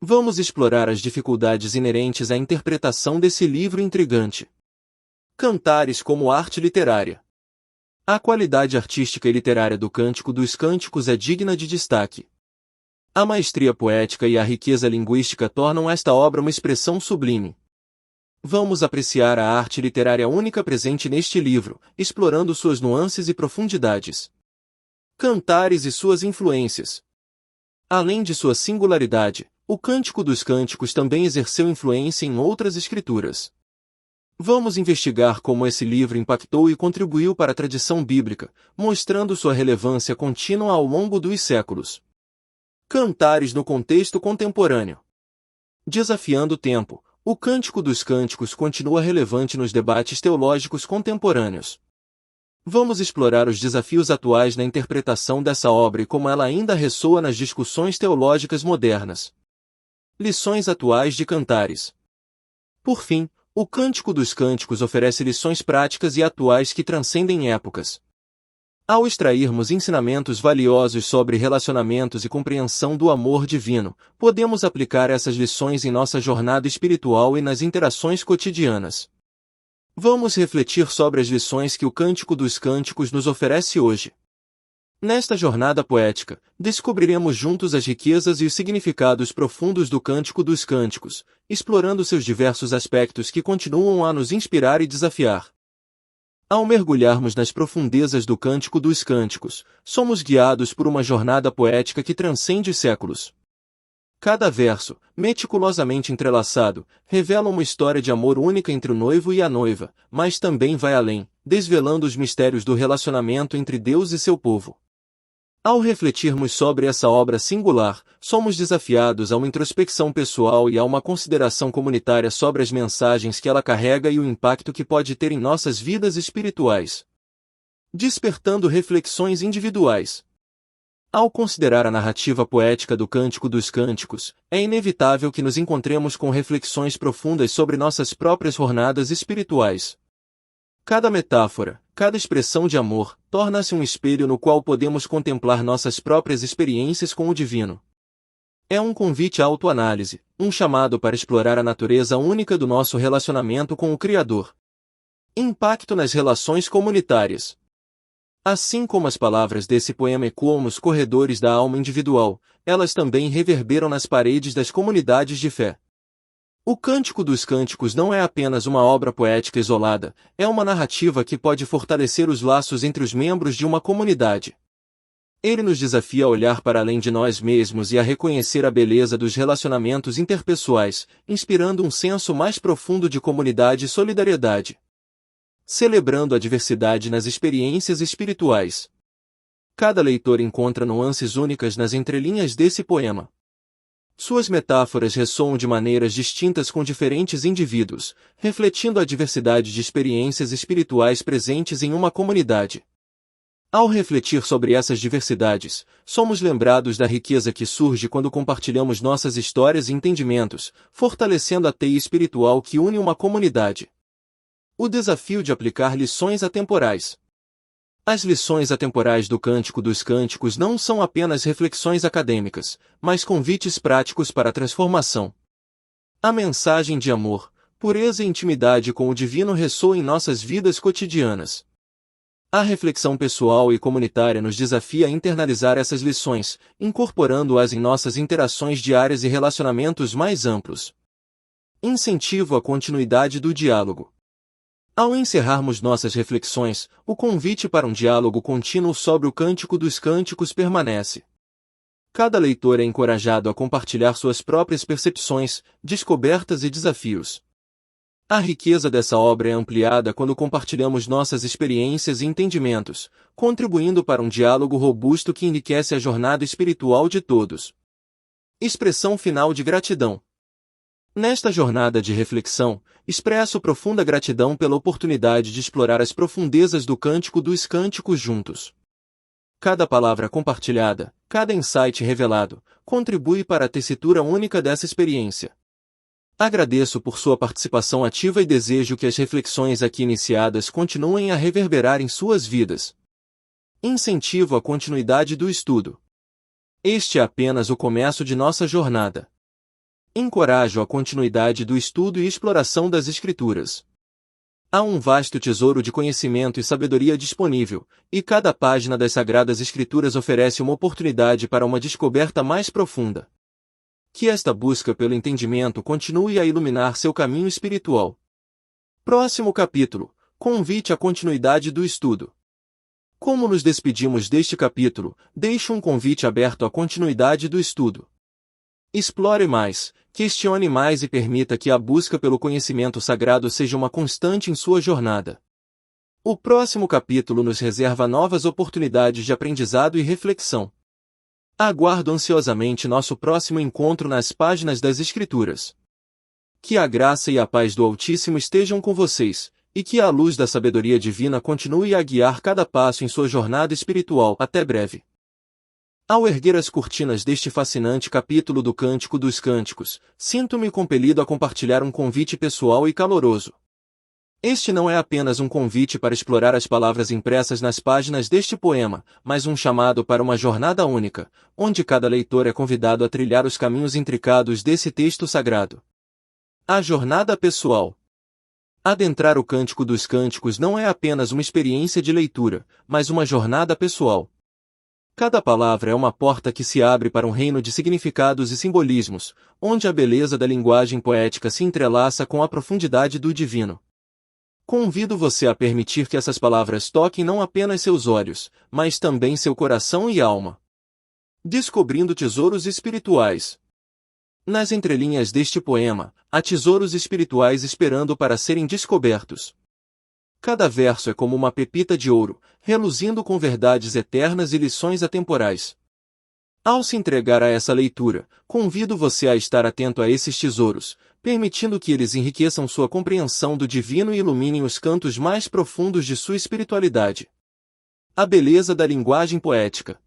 Vamos explorar as dificuldades inerentes à interpretação desse livro intrigante. Cantares como arte literária. A qualidade artística e literária do Cântico dos Cânticos é digna de destaque. A maestria poética e a riqueza linguística tornam esta obra uma expressão sublime. Vamos apreciar a arte literária única presente neste livro, explorando suas nuances e profundidades. Cantares e suas influências. Além de sua singularidade, o Cântico dos Cânticos também exerceu influência em outras escrituras. Vamos investigar como esse livro impactou e contribuiu para a tradição bíblica, mostrando sua relevância contínua ao longo dos séculos. Cantares no contexto contemporâneo. Desafiando o tempo, o Cântico dos Cânticos continua relevante nos debates teológicos contemporâneos. Vamos explorar os desafios atuais na interpretação dessa obra e como ela ainda ressoa nas discussões teológicas modernas. Lições atuais de Cantares. Por fim, o Cântico dos Cânticos oferece lições práticas e atuais que transcendem épocas. Ao extrairmos ensinamentos valiosos sobre relacionamentos e compreensão do amor divino, podemos aplicar essas lições em nossa jornada espiritual e nas interações cotidianas. Vamos refletir sobre as lições que o Cântico dos Cânticos nos oferece hoje. Nesta jornada poética, descobriremos juntos as riquezas e os significados profundos do Cântico dos Cânticos, explorando seus diversos aspectos que continuam a nos inspirar e desafiar. Ao mergulharmos nas profundezas do Cântico dos Cânticos, somos guiados por uma jornada poética que transcende séculos. Cada verso, meticulosamente entrelaçado, revela uma história de amor única entre o noivo e a noiva, mas também vai além, desvelando os mistérios do relacionamento entre Deus e seu povo. Ao refletirmos sobre essa obra singular, somos desafiados a uma introspecção pessoal e a uma consideração comunitária sobre as mensagens que ela carrega e o impacto que pode ter em nossas vidas espirituais. Despertando reflexões individuais. Ao considerar a narrativa poética do Cântico dos Cânticos, é inevitável que nos encontremos com reflexões profundas sobre nossas próprias jornadas espirituais. Cada metáfora, cada expressão de amor, torna-se um espelho no qual podemos contemplar nossas próprias experiências com o divino. É um convite à autoanálise, um chamado para explorar a natureza única do nosso relacionamento com o Criador. Impacto nas relações comunitárias. Assim como as palavras desse poema ecoam nos corredores da alma individual, elas também reverberam nas paredes das comunidades de fé. O Cântico dos Cânticos não é apenas uma obra poética isolada, é uma narrativa que pode fortalecer os laços entre os membros de uma comunidade. Ele nos desafia a olhar para além de nós mesmos e a reconhecer a beleza dos relacionamentos interpessoais, inspirando um senso mais profundo de comunidade e solidariedade. Celebrando a diversidade nas experiências espirituais. Cada leitor encontra nuances únicas nas entrelinhas desse poema. Suas metáforas ressoam de maneiras distintas com diferentes indivíduos, refletindo a diversidade de experiências espirituais presentes em uma comunidade. Ao refletir sobre essas diversidades, somos lembrados da riqueza que surge quando compartilhamos nossas histórias e entendimentos, fortalecendo a teia espiritual que une uma comunidade. O desafio de aplicar lições atemporais. As lições atemporais do Cântico dos Cânticos não são apenas reflexões acadêmicas, mas convites práticos para a transformação. A mensagem de amor, pureza e intimidade com o divino ressoa em nossas vidas cotidianas. A reflexão pessoal e comunitária nos desafia a internalizar essas lições, incorporando-as em nossas interações diárias e relacionamentos mais amplos. Incentivo à continuidade do diálogo. Ao encerrarmos nossas reflexões, o convite para um diálogo contínuo sobre o Cântico dos Cânticos permanece. Cada leitor é encorajado a compartilhar suas próprias percepções, descobertas e desafios. A riqueza dessa obra é ampliada quando compartilhamos nossas experiências e entendimentos, contribuindo para um diálogo robusto que enriquece a jornada espiritual de todos. Expressão final de gratidão. Nesta jornada de reflexão, expresso profunda gratidão pela oportunidade de explorar as profundezas do Cântico dos Cânticos juntos. Cada palavra compartilhada, cada insight revelado, contribui para a tessitura única dessa experiência. Agradeço por sua participação ativa e desejo que as reflexões aqui iniciadas continuem a reverberar em suas vidas. Incentivo a continuidade do estudo. Este é apenas o começo de nossa jornada. Encorajo a continuidade do estudo e exploração das Escrituras. Há um vasto tesouro de conhecimento e sabedoria disponível, e cada página das Sagradas Escrituras oferece uma oportunidade para uma descoberta mais profunda. Que esta busca pelo entendimento continue a iluminar seu caminho espiritual. Próximo capítulo. Convite à continuidade do estudo. Como nos despedimos deste capítulo, deixo um convite aberto à continuidade do estudo. Explore mais, questione mais e permita que a busca pelo conhecimento sagrado seja uma constante em sua jornada. O próximo capítulo nos reserva novas oportunidades de aprendizado e reflexão. Aguardo ansiosamente nosso próximo encontro nas páginas das Escrituras. Que a graça e a paz do Altíssimo estejam com vocês, e que a luz da sabedoria divina continue a guiar cada passo em sua jornada espiritual. Até breve. Ao erguer as cortinas deste fascinante capítulo do Cântico dos Cânticos, sinto-me compelido a compartilhar um convite pessoal e caloroso. Este não é apenas um convite para explorar as palavras impressas nas páginas deste poema, mas um chamado para uma jornada única, onde cada leitor é convidado a trilhar os caminhos intricados desse texto sagrado. A jornada pessoal. Adentrar o Cântico dos Cânticos não é apenas uma experiência de leitura, mas uma jornada pessoal. Cada palavra é uma porta que se abre para um reino de significados e simbolismos, onde a beleza da linguagem poética se entrelaça com a profundidade do divino. Convido você a permitir que essas palavras toquem não apenas seus olhos, mas também seu coração e alma. Descobrindo tesouros espirituais. Nas entrelinhas deste poema, há tesouros espirituais esperando para serem descobertos. Cada verso é como uma pepita de ouro, reluzindo com verdades eternas e lições atemporais. Ao se entregar a essa leitura, convido você a estar atento a esses tesouros, permitindo que eles enriqueçam sua compreensão do divino e iluminem os cantos mais profundos de sua espiritualidade. A beleza da linguagem poética.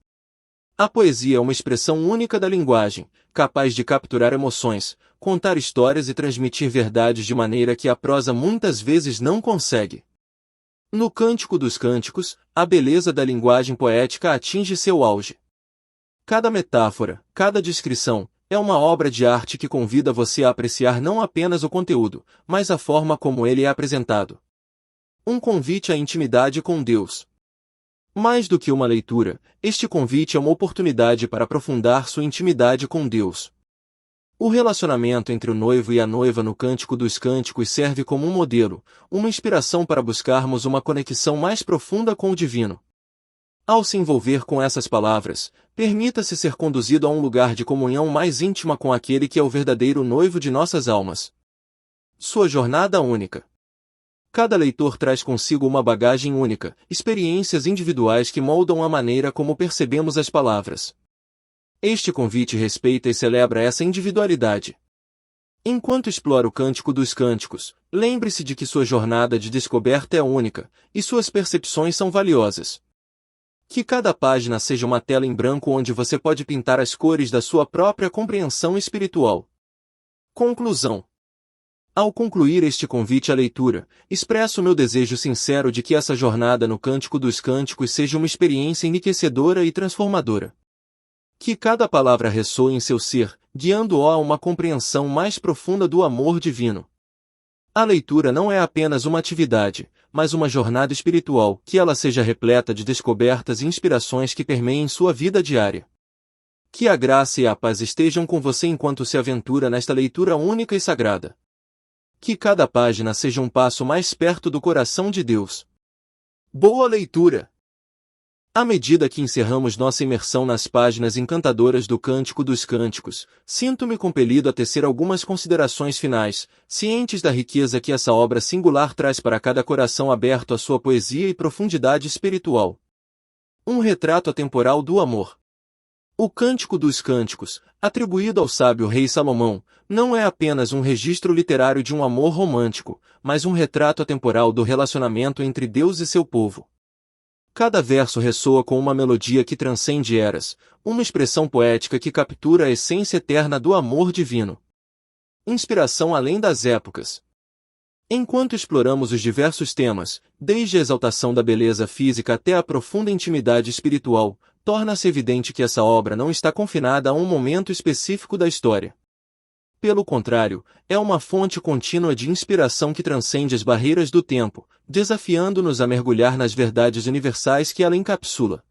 A poesia é uma expressão única da linguagem, capaz de capturar emoções, contar histórias e transmitir verdades de maneira que a prosa muitas vezes não consegue. No Cântico dos Cânticos, a beleza da linguagem poética atinge seu auge. Cada metáfora, cada descrição, é uma obra de arte que convida você a apreciar não apenas o conteúdo, mas a forma como ele é apresentado. Um convite à intimidade com Deus. Mais do que uma leitura, este convite é uma oportunidade para aprofundar sua intimidade com Deus. O relacionamento entre o noivo e a noiva no Cântico dos Cânticos serve como um modelo, uma inspiração para buscarmos uma conexão mais profunda com o divino. Ao se envolver com essas palavras, permita-se ser conduzido a um lugar de comunhão mais íntima com aquele que é o verdadeiro noivo de nossas almas. Sua jornada única. Cada leitor traz consigo uma bagagem única, experiências individuais que moldam a maneira como percebemos as palavras. Este convite respeita e celebra essa individualidade. Enquanto explora o Cântico dos Cânticos, lembre-se de que sua jornada de descoberta é única, e suas percepções são valiosas. Que cada página seja uma tela em branco onde você pode pintar as cores da sua própria compreensão espiritual. Conclusão. Ao concluir este convite à leitura, expresso meu desejo sincero de que essa jornada no Cântico dos Cânticos seja uma experiência enriquecedora e transformadora. Que cada palavra ressoe em seu ser, guiando-o a uma compreensão mais profunda do amor divino. A leitura não é apenas uma atividade, mas uma jornada espiritual, que ela seja repleta de descobertas e inspirações que permeiem sua vida diária. Que a graça e a paz estejam com você enquanto se aventura nesta leitura única e sagrada. Que cada página seja um passo mais perto do coração de Deus. Boa leitura! À medida que encerramos nossa imersão nas páginas encantadoras do Cântico dos Cânticos, sinto-me compelido a tecer algumas considerações finais, cientes da riqueza que essa obra singular traz para cada coração aberto à sua poesia e profundidade espiritual. Um retrato atemporal do amor. O Cântico dos Cânticos, atribuído ao sábio rei Salomão, não é apenas um registro literário de um amor romântico, mas um retrato atemporal do relacionamento entre Deus e seu povo. Cada verso ressoa com uma melodia que transcende eras, uma expressão poética que captura a essência eterna do amor divino. Inspiração além das épocas. Enquanto exploramos os diversos temas, desde a exaltação da beleza física até a profunda intimidade espiritual, torna-se evidente que essa obra não está confinada a um momento específico da história. Pelo contrário, é uma fonte contínua de inspiração que transcende as barreiras do tempo, desafiando-nos a mergulhar nas verdades universais que ela encapsula.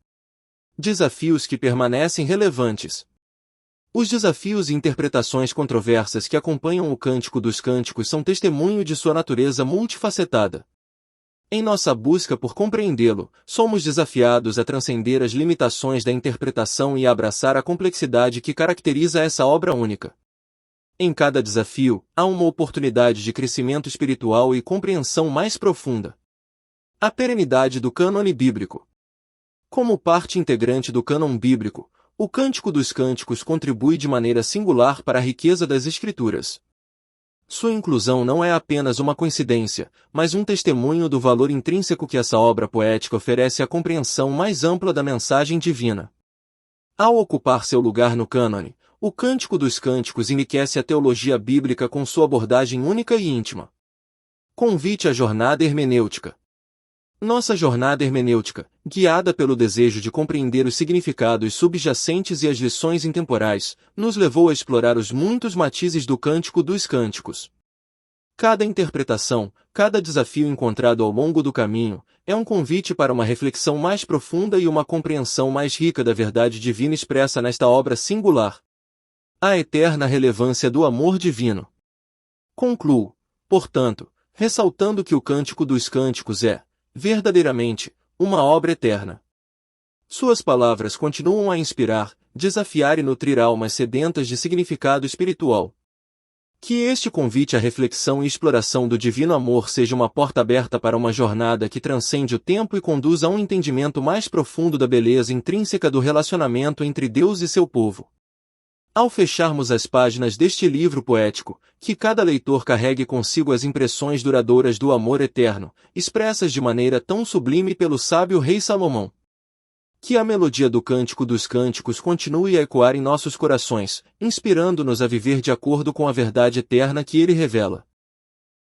Desafios que permanecem relevantes. Os desafios e interpretações controversas que acompanham o Cântico dos Cânticos são testemunho de sua natureza multifacetada. Em nossa busca por compreendê-lo, somos desafiados a transcender as limitações da interpretação e a abraçar a complexidade que caracteriza essa obra única. Em cada desafio, há uma oportunidade de crescimento espiritual e compreensão mais profunda. A perenidade do cânone bíblico. Como parte integrante do cânon bíblico, o Cântico dos Cânticos contribui de maneira singular para a riqueza das Escrituras. Sua inclusão não é apenas uma coincidência, mas um testemunho do valor intrínseco que essa obra poética oferece à compreensão mais ampla da mensagem divina. Ao ocupar seu lugar no cânone, o Cântico dos Cânticos enriquece a teologia bíblica com sua abordagem única e íntima. Convite à jornada hermenêutica. Nossa jornada hermenêutica, guiada pelo desejo de compreender os significados subjacentes e as lições intemporais, nos levou a explorar os muitos matizes do Cântico dos Cânticos. Cada interpretação, cada desafio encontrado ao longo do caminho, é um convite para uma reflexão mais profunda e uma compreensão mais rica da verdade divina expressa nesta obra singular. A eterna relevância do amor divino. Concluo, portanto, ressaltando que o Cântico dos Cânticos é, verdadeiramente, uma obra eterna. Suas palavras continuam a inspirar, desafiar e nutrir almas sedentas de significado espiritual. Que este convite à reflexão e exploração do divino amor seja uma porta aberta para uma jornada que transcende o tempo e conduz a um entendimento mais profundo da beleza intrínseca do relacionamento entre Deus e seu povo. Ao fecharmos as páginas deste livro poético, que cada leitor carregue consigo as impressões duradouras do amor eterno, expressas de maneira tão sublime pelo sábio rei Salomão. Que a melodia do Cântico dos Cânticos continue a ecoar em nossos corações, inspirando-nos a viver de acordo com a verdade eterna que ele revela.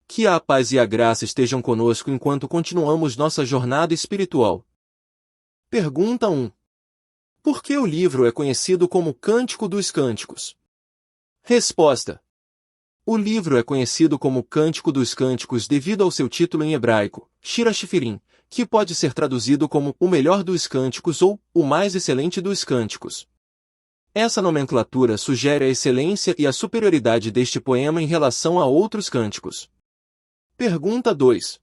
Que a paz e a graça estejam conosco enquanto continuamos nossa jornada espiritual. Pergunta 1. Por que o livro é conhecido como Cântico dos Cânticos? Resposta. O livro é conhecido como Cântico dos Cânticos devido ao seu título em hebraico, Shir HaShifirim, que pode ser traduzido como o melhor dos cânticos ou o mais excelente dos cânticos. Essa nomenclatura sugere a excelência e a superioridade deste poema em relação a outros cânticos. Pergunta 2.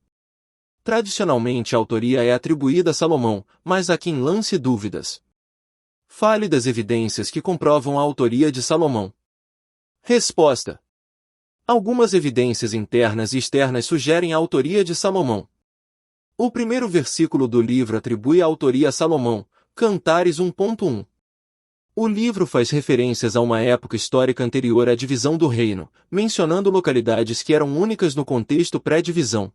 Tradicionalmente a autoria é atribuída a Salomão, mas há quem lance dúvidas. Fale das evidências que comprovam a autoria de Salomão. Resposta. Algumas evidências internas e externas sugerem a autoria de Salomão. O primeiro versículo do livro atribui a autoria a Salomão, Cantares 1.1. O livro faz referências a uma época histórica anterior à divisão do reino, mencionando localidades que eram únicas no contexto pré-divisão.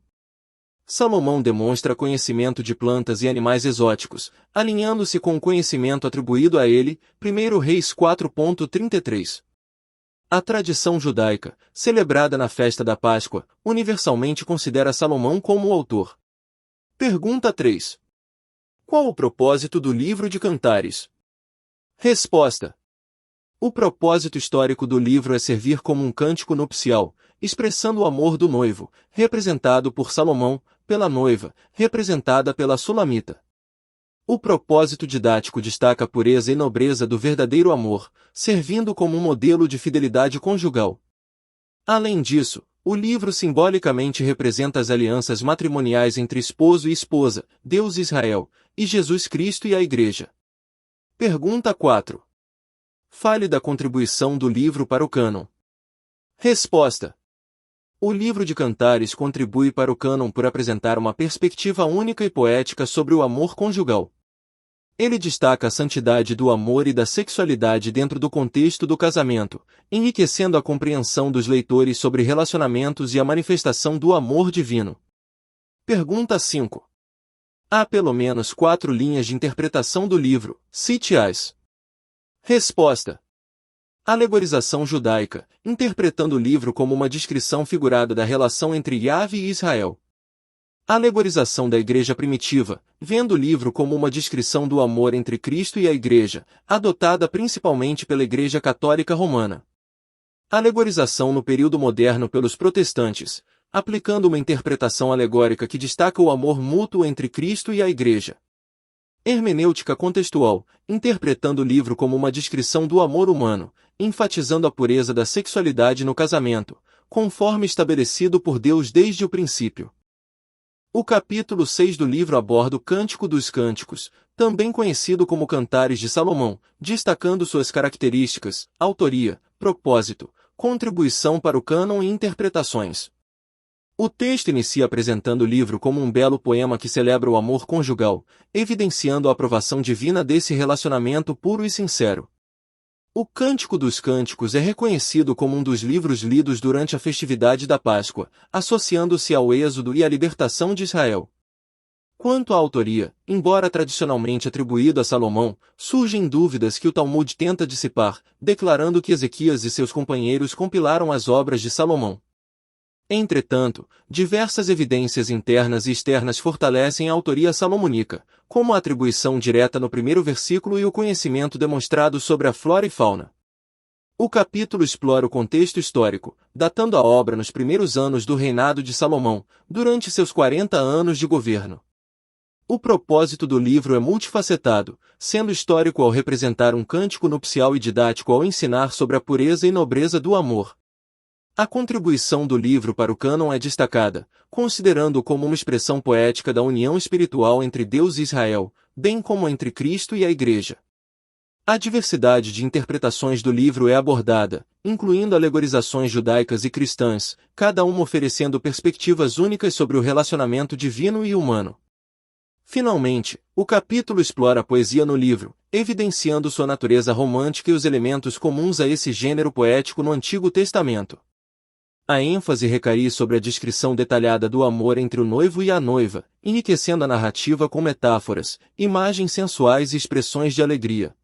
Salomão demonstra conhecimento de plantas e animais exóticos, alinhando-se com o conhecimento atribuído a ele, 1 Reis 4.33. A tradição judaica, celebrada na festa da Páscoa, universalmente considera Salomão como o autor. Pergunta 3. Qual o propósito do livro de Cantares? Resposta. O propósito histórico do livro é servir como um cântico nupcial, expressando o amor do noivo, representado por Salomão, pela noiva, representada pela Sulamita. O propósito didático destaca a pureza e nobreza do verdadeiro amor, servindo como um modelo de fidelidade conjugal. Além disso, o livro simbolicamente representa as alianças matrimoniais entre esposo e esposa, Deus e Israel, e Jesus Cristo e a Igreja. Pergunta 4. Fale da contribuição do livro para o cânon. Resposta. O livro de Cantares contribui para o cânon por apresentar uma perspectiva única e poética sobre o amor conjugal. Ele destaca a santidade do amor e da sexualidade dentro do contexto do casamento, enriquecendo a compreensão dos leitores sobre relacionamentos e a manifestação do amor divino. Pergunta 5. Há pelo menos 4 linhas de interpretação do livro, cite-as. Resposta. Alegorização judaica, interpretando o livro como uma descrição figurada da relação entre Yahvé e Israel. Alegorização da Igreja primitiva, vendo o livro como uma descrição do amor entre Cristo e a Igreja, adotada principalmente pela Igreja Católica Romana. Alegorização no período moderno pelos protestantes, aplicando uma interpretação alegórica que destaca o amor mútuo entre Cristo e a Igreja. Hermenêutica contextual, interpretando o livro como uma descrição do amor humano, enfatizando a pureza da sexualidade no casamento, conforme estabelecido por Deus desde o princípio. O capítulo 6 do livro aborda o Cântico dos Cânticos, também conhecido como Cantares de Salomão, destacando suas características, autoria, propósito, contribuição para o cânon e interpretações. O texto inicia apresentando o livro como um belo poema que celebra o amor conjugal, evidenciando a aprovação divina desse relacionamento puro e sincero. O Cântico dos Cânticos é reconhecido como um dos livros lidos durante a festividade da Páscoa, associando-se ao Êxodo e à libertação de Israel. Quanto à autoria, embora tradicionalmente atribuído a Salomão, surgem dúvidas que o Talmud tenta dissipar, declarando que Ezequias e seus companheiros compilaram as obras de Salomão. Entretanto, diversas evidências internas e externas fortalecem a autoria salomônica, como a atribuição direta no primeiro versículo e o conhecimento demonstrado sobre a flora e fauna. O capítulo explora o contexto histórico, datando a obra nos primeiros anos do reinado de Salomão, durante seus 40 anos de governo. O propósito do livro é multifacetado, sendo histórico ao representar um cântico nupcial e didático ao ensinar sobre a pureza e nobreza do amor. A contribuição do livro para o cânon é destacada, considerando-o como uma expressão poética da união espiritual entre Deus e Israel, bem como entre Cristo e a Igreja. A diversidade de interpretações do livro é abordada, incluindo alegorizações judaicas e cristãs, cada uma oferecendo perspectivas únicas sobre o relacionamento divino e humano. Finalmente, o capítulo explora a poesia no livro, evidenciando sua natureza romântica e os elementos comuns a esse gênero poético no Antigo Testamento. A ênfase recai sobre a descrição detalhada do amor entre o noivo e a noiva, enriquecendo a narrativa com metáforas, imagens sensuais e expressões de alegria.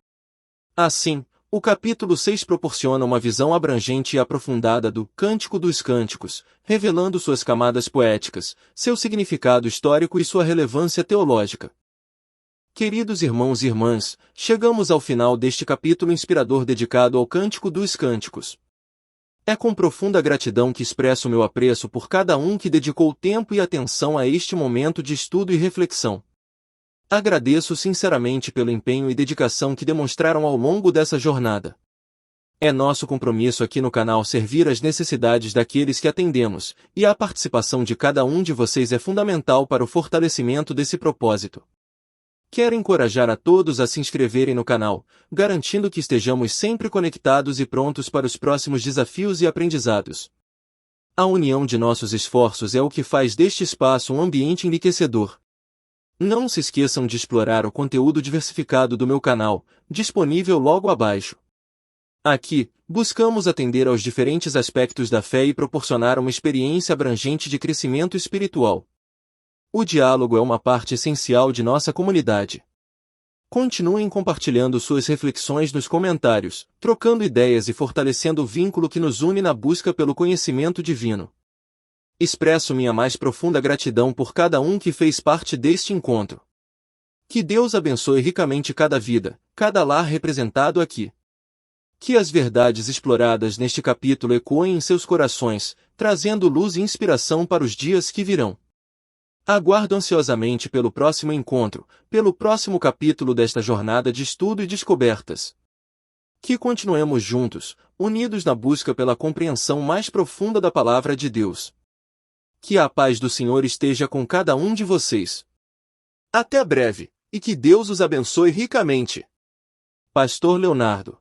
Assim, o capítulo 6 proporciona uma visão abrangente e aprofundada do Cântico dos Cânticos, revelando suas camadas poéticas, seu significado histórico e sua relevância teológica. Queridos irmãos e irmãs, chegamos ao final deste capítulo inspirador dedicado ao Cântico dos Cânticos. É com profunda gratidão que expresso meu apreço por cada um que dedicou tempo e atenção a este momento de estudo e reflexão. Agradeço sinceramente pelo empenho e dedicação que demonstraram ao longo dessa jornada. É nosso compromisso aqui no canal servir às necessidades daqueles que atendemos, e a participação de cada um de vocês é fundamental para o fortalecimento desse propósito. Quero encorajar a todos a se inscreverem no canal, garantindo que estejamos sempre conectados e prontos para os próximos desafios e aprendizados. A união de nossos esforços é o que faz deste espaço um ambiente enriquecedor. Não se esqueçam de explorar o conteúdo diversificado do meu canal, disponível logo abaixo. Aqui, buscamos atender aos diferentes aspectos da fé e proporcionar uma experiência abrangente de crescimento espiritual. O diálogo é uma parte essencial de nossa comunidade. Continuem compartilhando suas reflexões nos comentários, trocando ideias e fortalecendo o vínculo que nos une na busca pelo conhecimento divino. Expresso minha mais profunda gratidão por cada um que fez parte deste encontro. Que Deus abençoe ricamente cada vida, cada lar representado aqui. Que as verdades exploradas neste capítulo ecoem em seus corações, trazendo luz e inspiração para os dias que virão. Aguardo ansiosamente pelo próximo encontro, pelo próximo capítulo desta jornada de estudo e descobertas. Que continuemos juntos, unidos na busca pela compreensão mais profunda da Palavra de Deus. Que a paz do Senhor esteja com cada um de vocês. Até breve, e que Deus os abençoe ricamente. Pastor Leonardo.